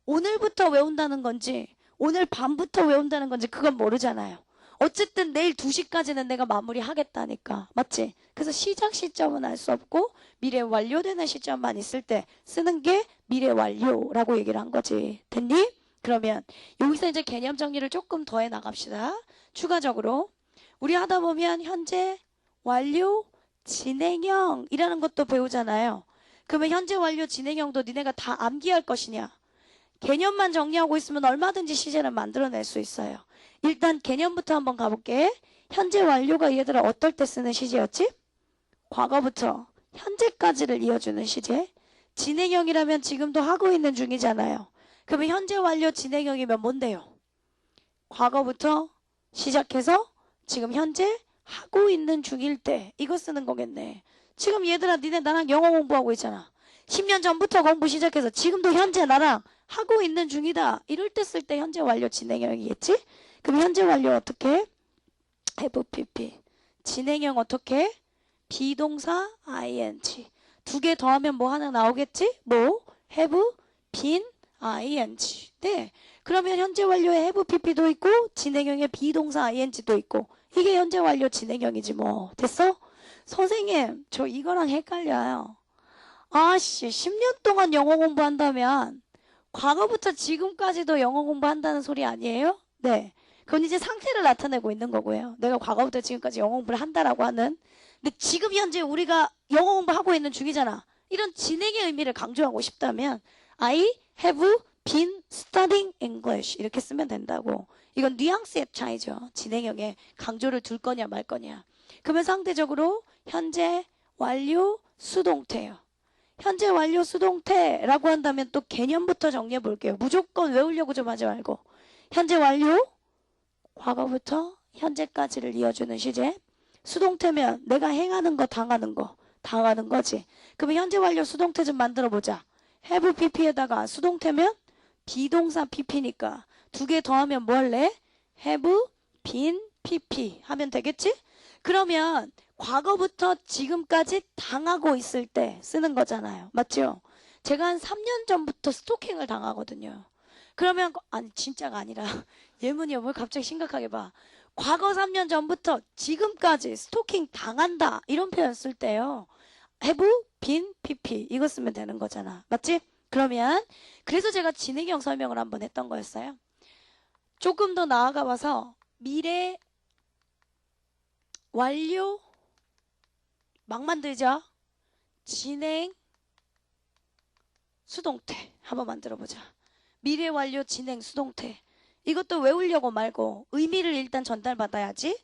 오늘부터 외운다는 건지 오늘 밤부터 외운다는 건지 그건 모르잖아요. 어쨌든 내일 2시까지는 내가 마무리하겠다니까. 맞지? 그래서 시작 시점은 알 수 없고 미래 완료되는 시점만 있을 때 쓰는 게 미래 완료라고 얘기를 한 거지. 됐니? 그러면 여기서 이제 개념 정리를 조금 더 해 나갑시다. 추가적으로 우리 하다 보면 현재 완료 진행형이라는 것도 배우잖아요. 그러면 현재 완료 진행형도 니네가 다 암기할 것이냐? 개념만 정리하고 있으면 얼마든지 시제는 만들어낼 수 있어요. 일단 개념부터 한번 가볼게. 현재 완료가 얘들아 어떨 때 쓰는 시제였지? 과거부터 현재까지를 이어주는 시제. 진행형이라면 지금도 하고 있는 중이잖아요. 그러면 현재 완료 진행형이면 뭔데요? 과거부터 시작해서 지금 현재 하고 있는 중일 때 이거 쓰는 거겠네. 지금 얘들아 니네 나랑 영어 공부하고 있잖아. 10년 전부터 공부 시작해서 지금도 현재 나랑 하고 있는 중이다. 이럴 때 쓸 때 현재 완료 진행형이겠지? 그럼 현재 완료 어떻게? have pp. 진행형 어떻게? 비동사 ing. 두 개 더하면 뭐 하나 나오겠지? 뭐? have been ing. 네. 그러면 현재 완료에 have pp도 있고 진행형에 비동사 ing도 있고 이게 현재 완료 진행형이지 뭐. 됐어? 선생님 저 이거랑 헷갈려요. 아씨 10년 동안 영어 공부한다면 과거부터 지금까지도 영어 공부한다는 소리 아니에요? 네. 그건 이제 상태를 나타내고 있는 거고요. 내가 과거부터 지금까지 영어 공부를 한다라고 하는. 근데 지금 현재 우리가 영어 공부하고 있는 중이잖아. 이런 진행의 의미를 강조하고 싶다면 I have been studying English 이렇게 쓰면 된다고. 이건 뉘앙스의 차이죠. 진행형에 강조를 둘 거냐 말 거냐. 그러면 상대적으로 현재 완료 수동태요. 현재 완료 수동태라고 한다면 또 개념부터 정리해 볼게요. 무조건 외우려고 좀 하지 말고. 현재 완료, 과거부터 현재까지를 이어주는 시제. 수동태면 내가 행하는 거, 당하는 거지. 그럼 현재 완료 수동태 좀 만들어 보자. have pp에다가 수동태면 비동사 pp니까 두 개 더하면 뭐 할래? have been pp 하면 되겠지? 그러면 과거부터 지금까지 당하고 있을 때 쓰는 거잖아요. 맞죠? 제가 한 3년 전부터 스토킹을 당하거든요. 그러면 아니 진짜가 아니라 예문이야. 뭘 갑자기 심각하게 봐. 과거 3년 전부터 지금까지 스토킹 당한다 이런 표현 쓸 때요. have been pp 이거 쓰면 되는 거잖아. 맞지? 그러면 그래서 제가 진행형 설명을 한번 했던 거였어요. 조금 더 나아가 봐서 미래 완료 막 만들자. 진행 수동태 한번 만들어 보자. 미래 완료 진행 수동태. 이것도 외우려고 말고 의미를 일단 전달받아야지.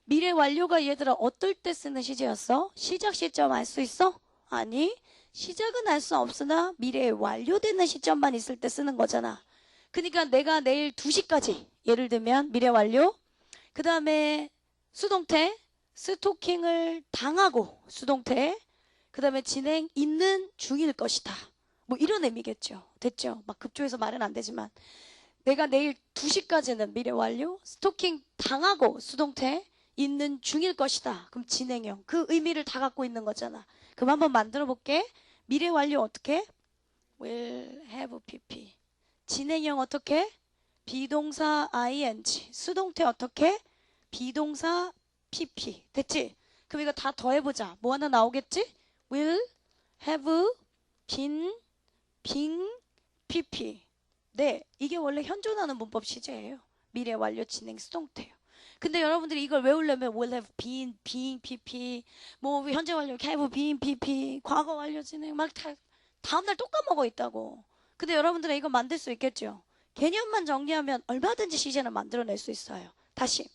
미래 완료가 얘들아 어떨 때 쓰는 시제였어? 시작 시점 알 수 있어? 아니, 시작은 알 수 없으나 미래에 완료되는 시점만 있을 때 쓰는 거잖아. 그러니까 내가 내일 2시까지 예를 들면 미래 완료, 그 다음에 수동태 스토킹을 당하고 수동태, 그 다음에 진행 있는 중일 것이다. 뭐 이런 의미겠죠. 됐죠? 막 급조해서 말은 안 되지만 내가 내일 2시까지는 미래 완료, 스토킹 당하고 수동태 있는 중일 것이다. 그럼 진행형. 그 의미를 다 갖고 있는 거잖아. 그럼 한번 만들어 볼게. 미래 완료 어떻게? will have pp. 진행형 어떻게? 비동사 ing. 수동태 어떻게? 비동사 pp. 됐지? 그럼 이거 다 더해보자. 뭐 하나 나오겠지? will have been pp. 네, 이게 원래 현존하는 문법 시제예요. 미래 완료 진행 수동태요. 근데 여러분들이 이걸 외우려면 will have been, being, pp, 뭐 현재 완료 have been, pp, 과거 완료 진행 막 다 다음날 또 까먹어 있다고. 근데 여러분들은 이거 만들 수 있겠죠? 개념만 정리하면 얼마든지 시제는 만들어낼 수 있어요. 다시.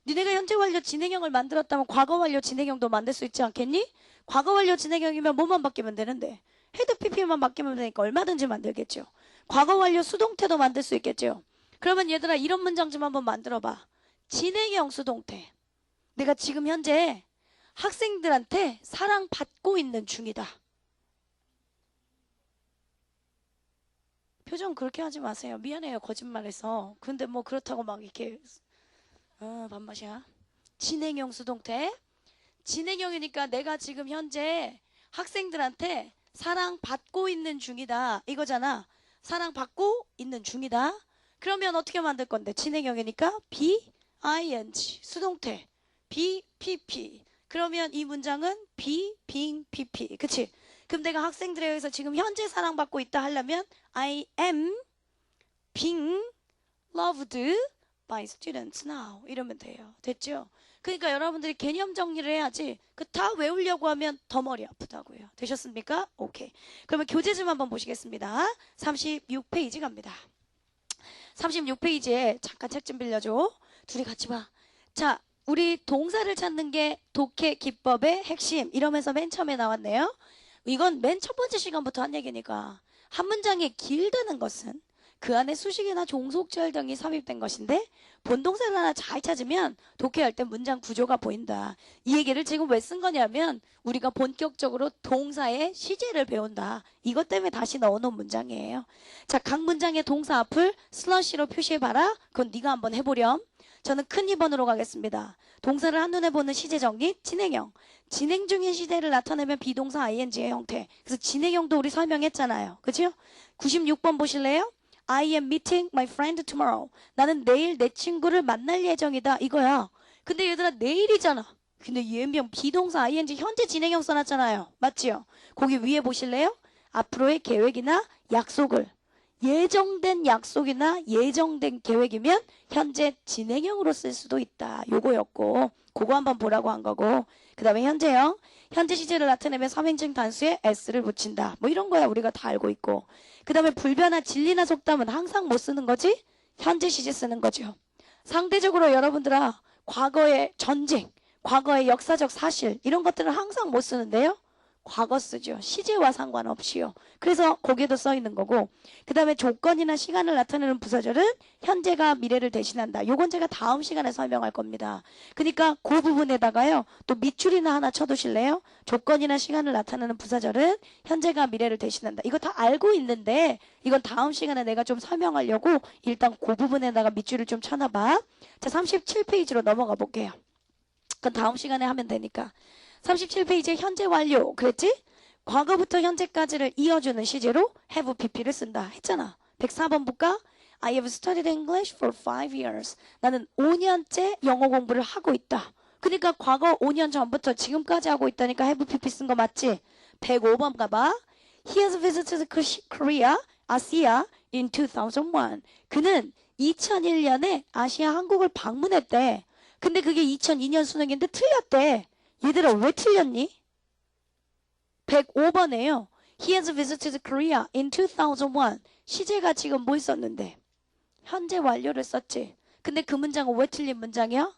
니네가 현재 완료 진행형을 만들었다면 과거 완료 진행형도 만들 수 있지 않겠니? 과거 완료 진행형이면 뭐만 바뀌면 되는데 헤드 pp만 바뀌면 되니까 얼마든지 만들겠죠. 과거 완료 수동태도 만들 수 있겠죠. 그러면 얘들아 이런 문장 좀 한번 만들어봐. 진행형 수동태. 내가 지금 현재 학생들한테 사랑받고 있는 중이다. 표정 그렇게 하지 마세요. 미안해요. 거짓말해서. 근데 뭐 그렇다고 막 이렇게 반맛이야. 진행형 수동태. 진행형이니까 내가 지금 현재 학생들한테 사랑받고 있는 중이다. 이거잖아. 사랑받고 있는 중이다. 그러면 어떻게 만들 건데? 진행형이니까 be, ing, 수동태, be, pp. 그러면 이 문장은 be, being, pp. 그치? 그럼 내가 학생들에 의해서 지금 현재 사랑받고 있다 하려면 I am being loved by students now. 이러면 돼요. 됐죠? 그러니까 여러분들이 개념 정리를 해야지 그 다 외우려고 하면 더 머리 아프다고요. 되셨습니까? 오케이. 그러면 교재 좀 한번 보시겠습니다. 36페이지 갑니다. 36페이지에 잠깐 책 좀 빌려줘. 둘이 같이 봐. 자, 우리 동사를 찾는 게 독해 기법의 핵심 이러면서 맨 처음에 나왔네요. 이건 맨 첫 번째 시간부터 한 얘기니까 한 문장이 길다는 것은 그 안에 수식이나 종속절 등이 삽입된 것인데 본동사를 하나 잘 찾으면 독해할 때 문장 구조가 보인다. 이 얘기를 지금 왜 쓴 거냐면 우리가 본격적으로 동사의 시제를 배운다. 이것 때문에 다시 넣어놓은 문장이에요. 자, 각 문장의 동사 앞을 슬러시로 표시해봐라. 그건 네가 한번 해보렴. 저는 큰 2번으로 가겠습니다. 동사를 한눈에 보는 시제 정리, 진행형. 진행 중인 시제를 나타내면 비동사 ing의 형태. 그래서 진행형도 우리 설명했잖아요. 그죠? 96번 보실래요? I am meeting my friend tomorrow. 나는 내일 내 친구를 만날 예정이다. 이거야. 근데 얘들아 내일이잖아. 근데 예명 비동사 ing 현재 진행형 써놨잖아요. 맞지요? 거기 위에 보실래요? 앞으로의 계획이나 약속을. 예정된 약속이나 예정된 계획이면 현재 진행형으로 쓸 수도 있다. 요거였고 그거 한번 보라고 한 거고 그 다음에 현재형. 현재 시제를 나타내면 3인칭 단수에 s를 붙인다. 뭐 이런 거야 우리가 다 알고 있고 그 다음에 불변화 진리나 속담은 항상 못 쓰는 거지? 현재 시제 쓰는 거죠. 상대적으로 여러분들아 과거의 전쟁, 과거의 역사적 사실 이런 것들은 항상 못 쓰는데요. 과거 쓰죠. 시제와 상관없이요. 그래서 거기에도 써 있는 거고, 그 다음에 조건이나 시간을 나타내는 부사절은 현재가 미래를 대신한다. 요건 제가 다음 시간에 설명할 겁니다. 그러니까 그 부분에다가요, 또 밑줄이나 하나 쳐두실래요? 조건이나 시간을 나타내는 부사절은 현재가 미래를 대신한다. 이거 다 알고 있는데 이건 다음 시간에 내가 좀 설명하려고 일단 그 부분에다가 밑줄을 좀 쳐놔봐. 자, 37페이지로 넘어가 볼게요. 그건 다음 시간에 하면 되니까. 37페이지에 현재 완료 그랬지? 과거부터 현재까지를 이어주는 시제로 have pp를 쓴다 했잖아. 104번 볼까? I have studied English for 5 years. 나는 5년째 영어 공부를 하고 있다. 그러니까 과거 5년 전부터 지금까지 하고 있다니까 have pp 쓴 거 맞지? 105번 가봐. He has visited Korea, 아시아 in 2001. 그는 2001년에 아시아 한국을 방문했대. 근데 그게 2002년 수능인데 틀렸대. 얘들아 왜 틀렸니? 105번에요. He has visited Korea in 2001. 시제가 지금 뭐 있었는데? 현재 완료를 썼지. 근데 그 문장은 왜 틀린 문장이야?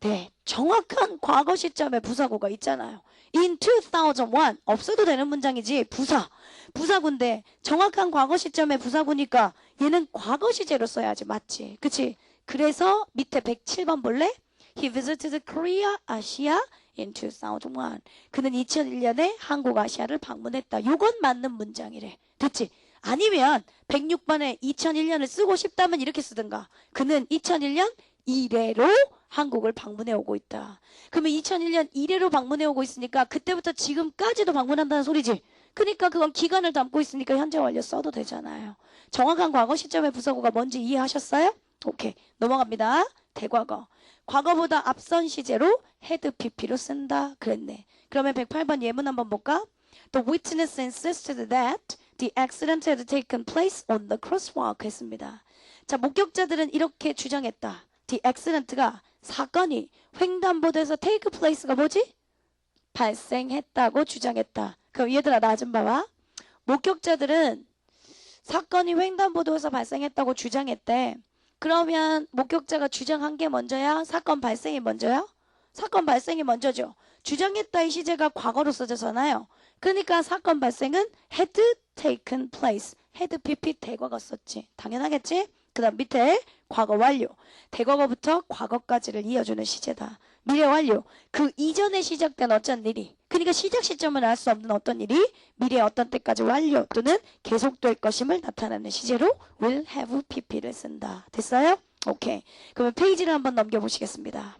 네, 정확한 과거 시점에 부사구가 있잖아요. In 2001 없어도 되는 문장이지. 부사구인데 정확한 과거 시점에 부사구니까 얘는 과거 시제로 써야지. 맞지? 그치? 그래서 밑에 107번 볼래? He visited Korea, 아시아 in 2001. 그는 2001년에 한국 아시아를 방문했다. 요건 맞는 문장이래. 됐지? 아니면 106번에 2001년을 쓰고 싶다면 이렇게 쓰든가. 그는 2001년 이래로 한국을 방문해 오고 있다. 그러면 2001년 이래로 방문해 오고 있으니까 그때부터 지금까지도 방문한다는 소리지. 그러니까 그건 기간을 담고 있으니까 현재 완료 써도 되잖아요. 정확한 과거 시점의 부사구가 뭔지 이해하셨어요? 오케이. 넘어갑니다. 대과거. 과거보다 앞선 시제로 had pp로 쓴다. 그랬네. 그러면 108번 예문 한번 볼까? The witness insisted that the accident had taken place on the crosswalk 했습니다. 자, 목격자들은 이렇게 주장했다. The accident가 사건이 횡단보도에서 take place가 뭐지? 발생했다고 주장했다. 그럼 얘들아 나 좀 봐봐. 목격자들은 사건이 횡단보도에서 발생했다고 주장했대. 그러면 목격자가 주장한 게 먼저야? 사건 발생이 먼저야? 사건 발생이 먼저죠. 주장했다의 시제가 과거로 써졌잖아요. 그러니까 사건 발생은 had taken place. had pp 대과거 썼지. 당연하겠지? 그 다음 밑에 과거 완료. 대과거부터 과거까지를 이어주는 시제다. 미래 완료. 그 이전에 시작된 어쩐 일이. 그러니까 시작 시점을 알 수 없는 어떤 일이 미래 어떤 때까지 완료 또는 계속될 것임을 나타내는 시제로 will have pp를 쓴다. 됐어요? 오케이. 그러면 페이지를 한번 넘겨보시겠습니다.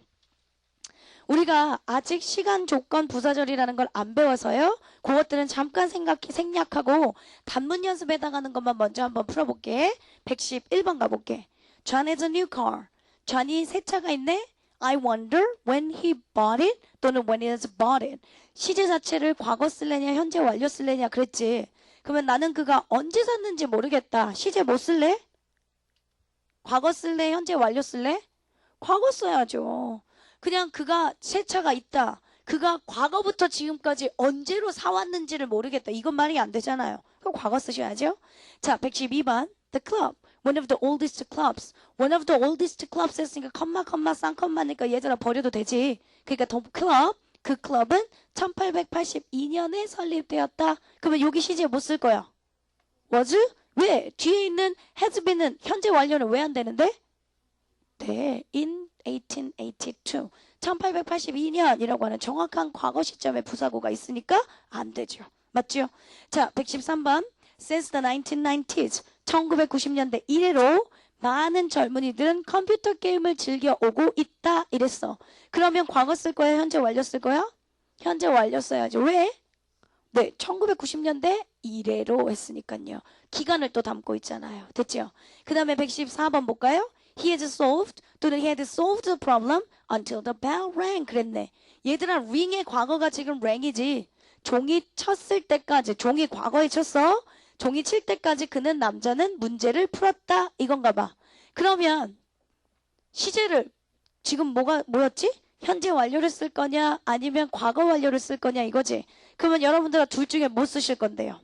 우리가 아직 시간 조건 부사절이라는 걸 안 배워서요. 그것들은 잠깐 생략하고 단문 연습에 해당하는 것만 먼저 한번 풀어볼게. 111번 가볼게. John has a new car. John이 새 차가 있네. I wonder when he bought it 또는 when he has bought it. 시제 자체를 과거 쓸래냐 현재 완료 쓸래냐 그랬지. 그러면 나는 그가 언제 샀는지 모르겠다. 시제 뭐 쓸래? 과거 쓸래? 현재 완료 쓸래? 과거 써야죠. 그냥 그가 새 차가 있다. 그가 과거부터 지금까지 언제로 사왔는지를 모르겠다. 이건 말이 안 되잖아요. 그럼 과거 쓰셔야죠. 자, 112번. The club. One of the oldest clubs. One of the oldest clubs 했으니까 컴마 쌍컴마니까 얘들아 버려도 되지. 그러니까 the club. 그 클럽은 1882년에 설립되었다. 그러면 여기 시제 못 쓸 거야. was? 왜? 뒤에 있는 has been은 현재 완료는 왜 안 되는데? 네. In 1882. 1882년이라고 하는 정확한 과거 시점의 부사구가 있으니까 안 되죠. 맞죠? 자, 113번. Since the 1990s. 1990년대 이래로 많은 젊은이들은 컴퓨터 게임을 즐겨오고 있다. 이랬어. 그러면 과거 쓸 거야? 현재 완료 쓸 거야? 현재 완료 써야죠. 왜? 네, 1990년대 이래로 했으니까요. 기간을 또 담고 있잖아요. 됐죠? 그 다음에 114번 볼까요? He has solved 또는 he had solved the problem until the bell rang 그랬네. 얘들아 ring의 과거가 지금 rang이지. 종이 쳤을 때까지 종이 과거에 쳤어. 종이 칠 때까지 그는 남자는 문제를 풀었다. 이건가 봐. 그러면 시제를 지금 뭐였지? 현재 완료를 쓸 거냐 아니면 과거 완료를 쓸 거냐 이거지. 그러면 여러분들은 둘 중에 뭐 쓰실 건데요?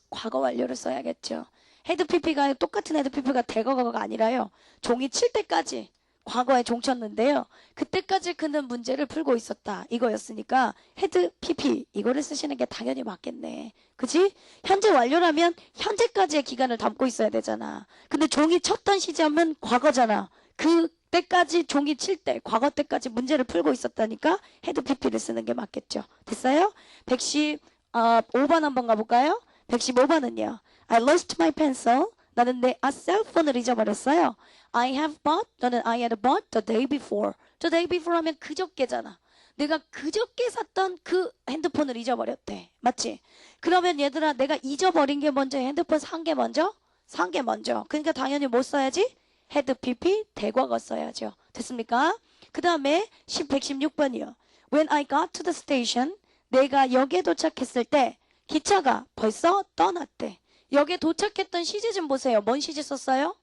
과거 완료를 써야겠죠. 헤드 PP가 똑같은 헤드 PP가 대거가 아니라요. 종이 칠 때까지 과거에 종쳤는데요. 그때까지 그는 문제를 풀고 있었다. 이거였으니까 had PP 이거를 쓰시는 게 당연히 맞겠네. 그지? 현재 완료라면 현재까지의 기간을 담고 있어야 되잖아. 근데 종이 쳤던 시점은 과거잖아. 그때까지 종이 칠 때, 과거 때까지 문제를 풀고 있었다니까 had PP를 쓰는 게 맞겠죠. 됐어요? 115번 한번 가볼까요? 115번은요. I lost my pencil. 나는 내 셀폰을 잊어버렸어요. I have bought, 너는 I had bought the day before. the day before 하면 그저께잖아. 내가 그저께 샀던 그 핸드폰을 잊어버렸대. 맞지? 그러면 얘들아 내가 잊어버린 게 먼저 핸드폰 산 게 먼저? 산 게 먼저. 그러니까 당연히 뭐 써야지? had pp 대과거 써야죠. 됐습니까? 그 다음에 116번이요. When I got to the station, 내가 역에 도착했을 때 기차가 벌써 떠났대. 역에 도착했던 시제 좀 보세요. 뭔 시제 썼어요?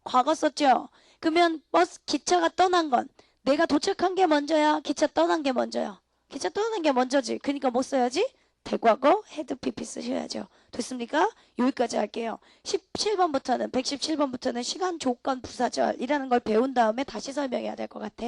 과거 썼죠? 그러면 기차가 떠난 건 내가 도착한 게 먼저야? 기차 떠난 게 먼저야? 기차 떠난 게 먼저지. 그러니까 뭐 써야지? 대과거 had pp 쓰셔야죠. 됐습니까? 여기까지 할게요. 117번부터는 시간 조건 부사절이라는 걸 배운 다음에 다시 설명해야 될 것 같아.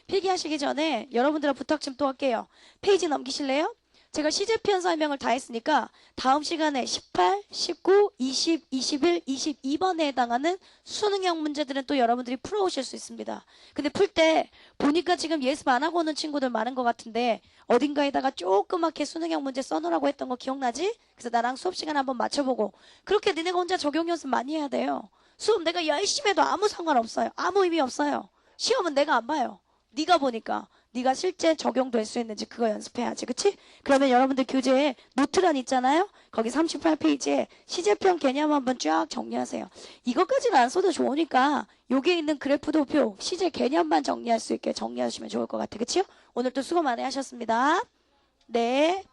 필기하시기 전에 여러분들과 부탁 좀 또 할게요. 페이지 넘기실래요? 제가 시제편 설명을 다 했으니까 다음 시간에 18, 19, 20, 21, 22번에 해당하는 수능형 문제들은 또 여러분들이 풀어오실 수 있습니다. 근데 풀 때 보니까 지금 예습 안 하고 오는 친구들 많은 것 같은데 어딘가에다가 조그맣게 수능형 문제 써놓으라고 했던 거 기억나지? 그래서 나랑 수업 시간 한번 맞춰보고 그렇게 니네가 혼자 적용 연습 많이 해야 돼요. 수업 내가 열심히 해도 아무 상관없어요. 아무 의미 없어요. 시험은 내가 안 봐요. 네가 보니까. 네가 실제 적용될 수 있는지 그거 연습해야지. 그치? 그러면 여러분들 교재에 노트란 있잖아요. 거기 38페이지에 시제편 개념 한번 쫙 정리하세요. 이것까지는 안 써도 좋으니까 여기에 있는 그래프도표 시제 개념만 정리할 수 있게 정리하시면 좋을 것 같아. 그치요? 오늘 또 수고 많이 하셨습니다. 네.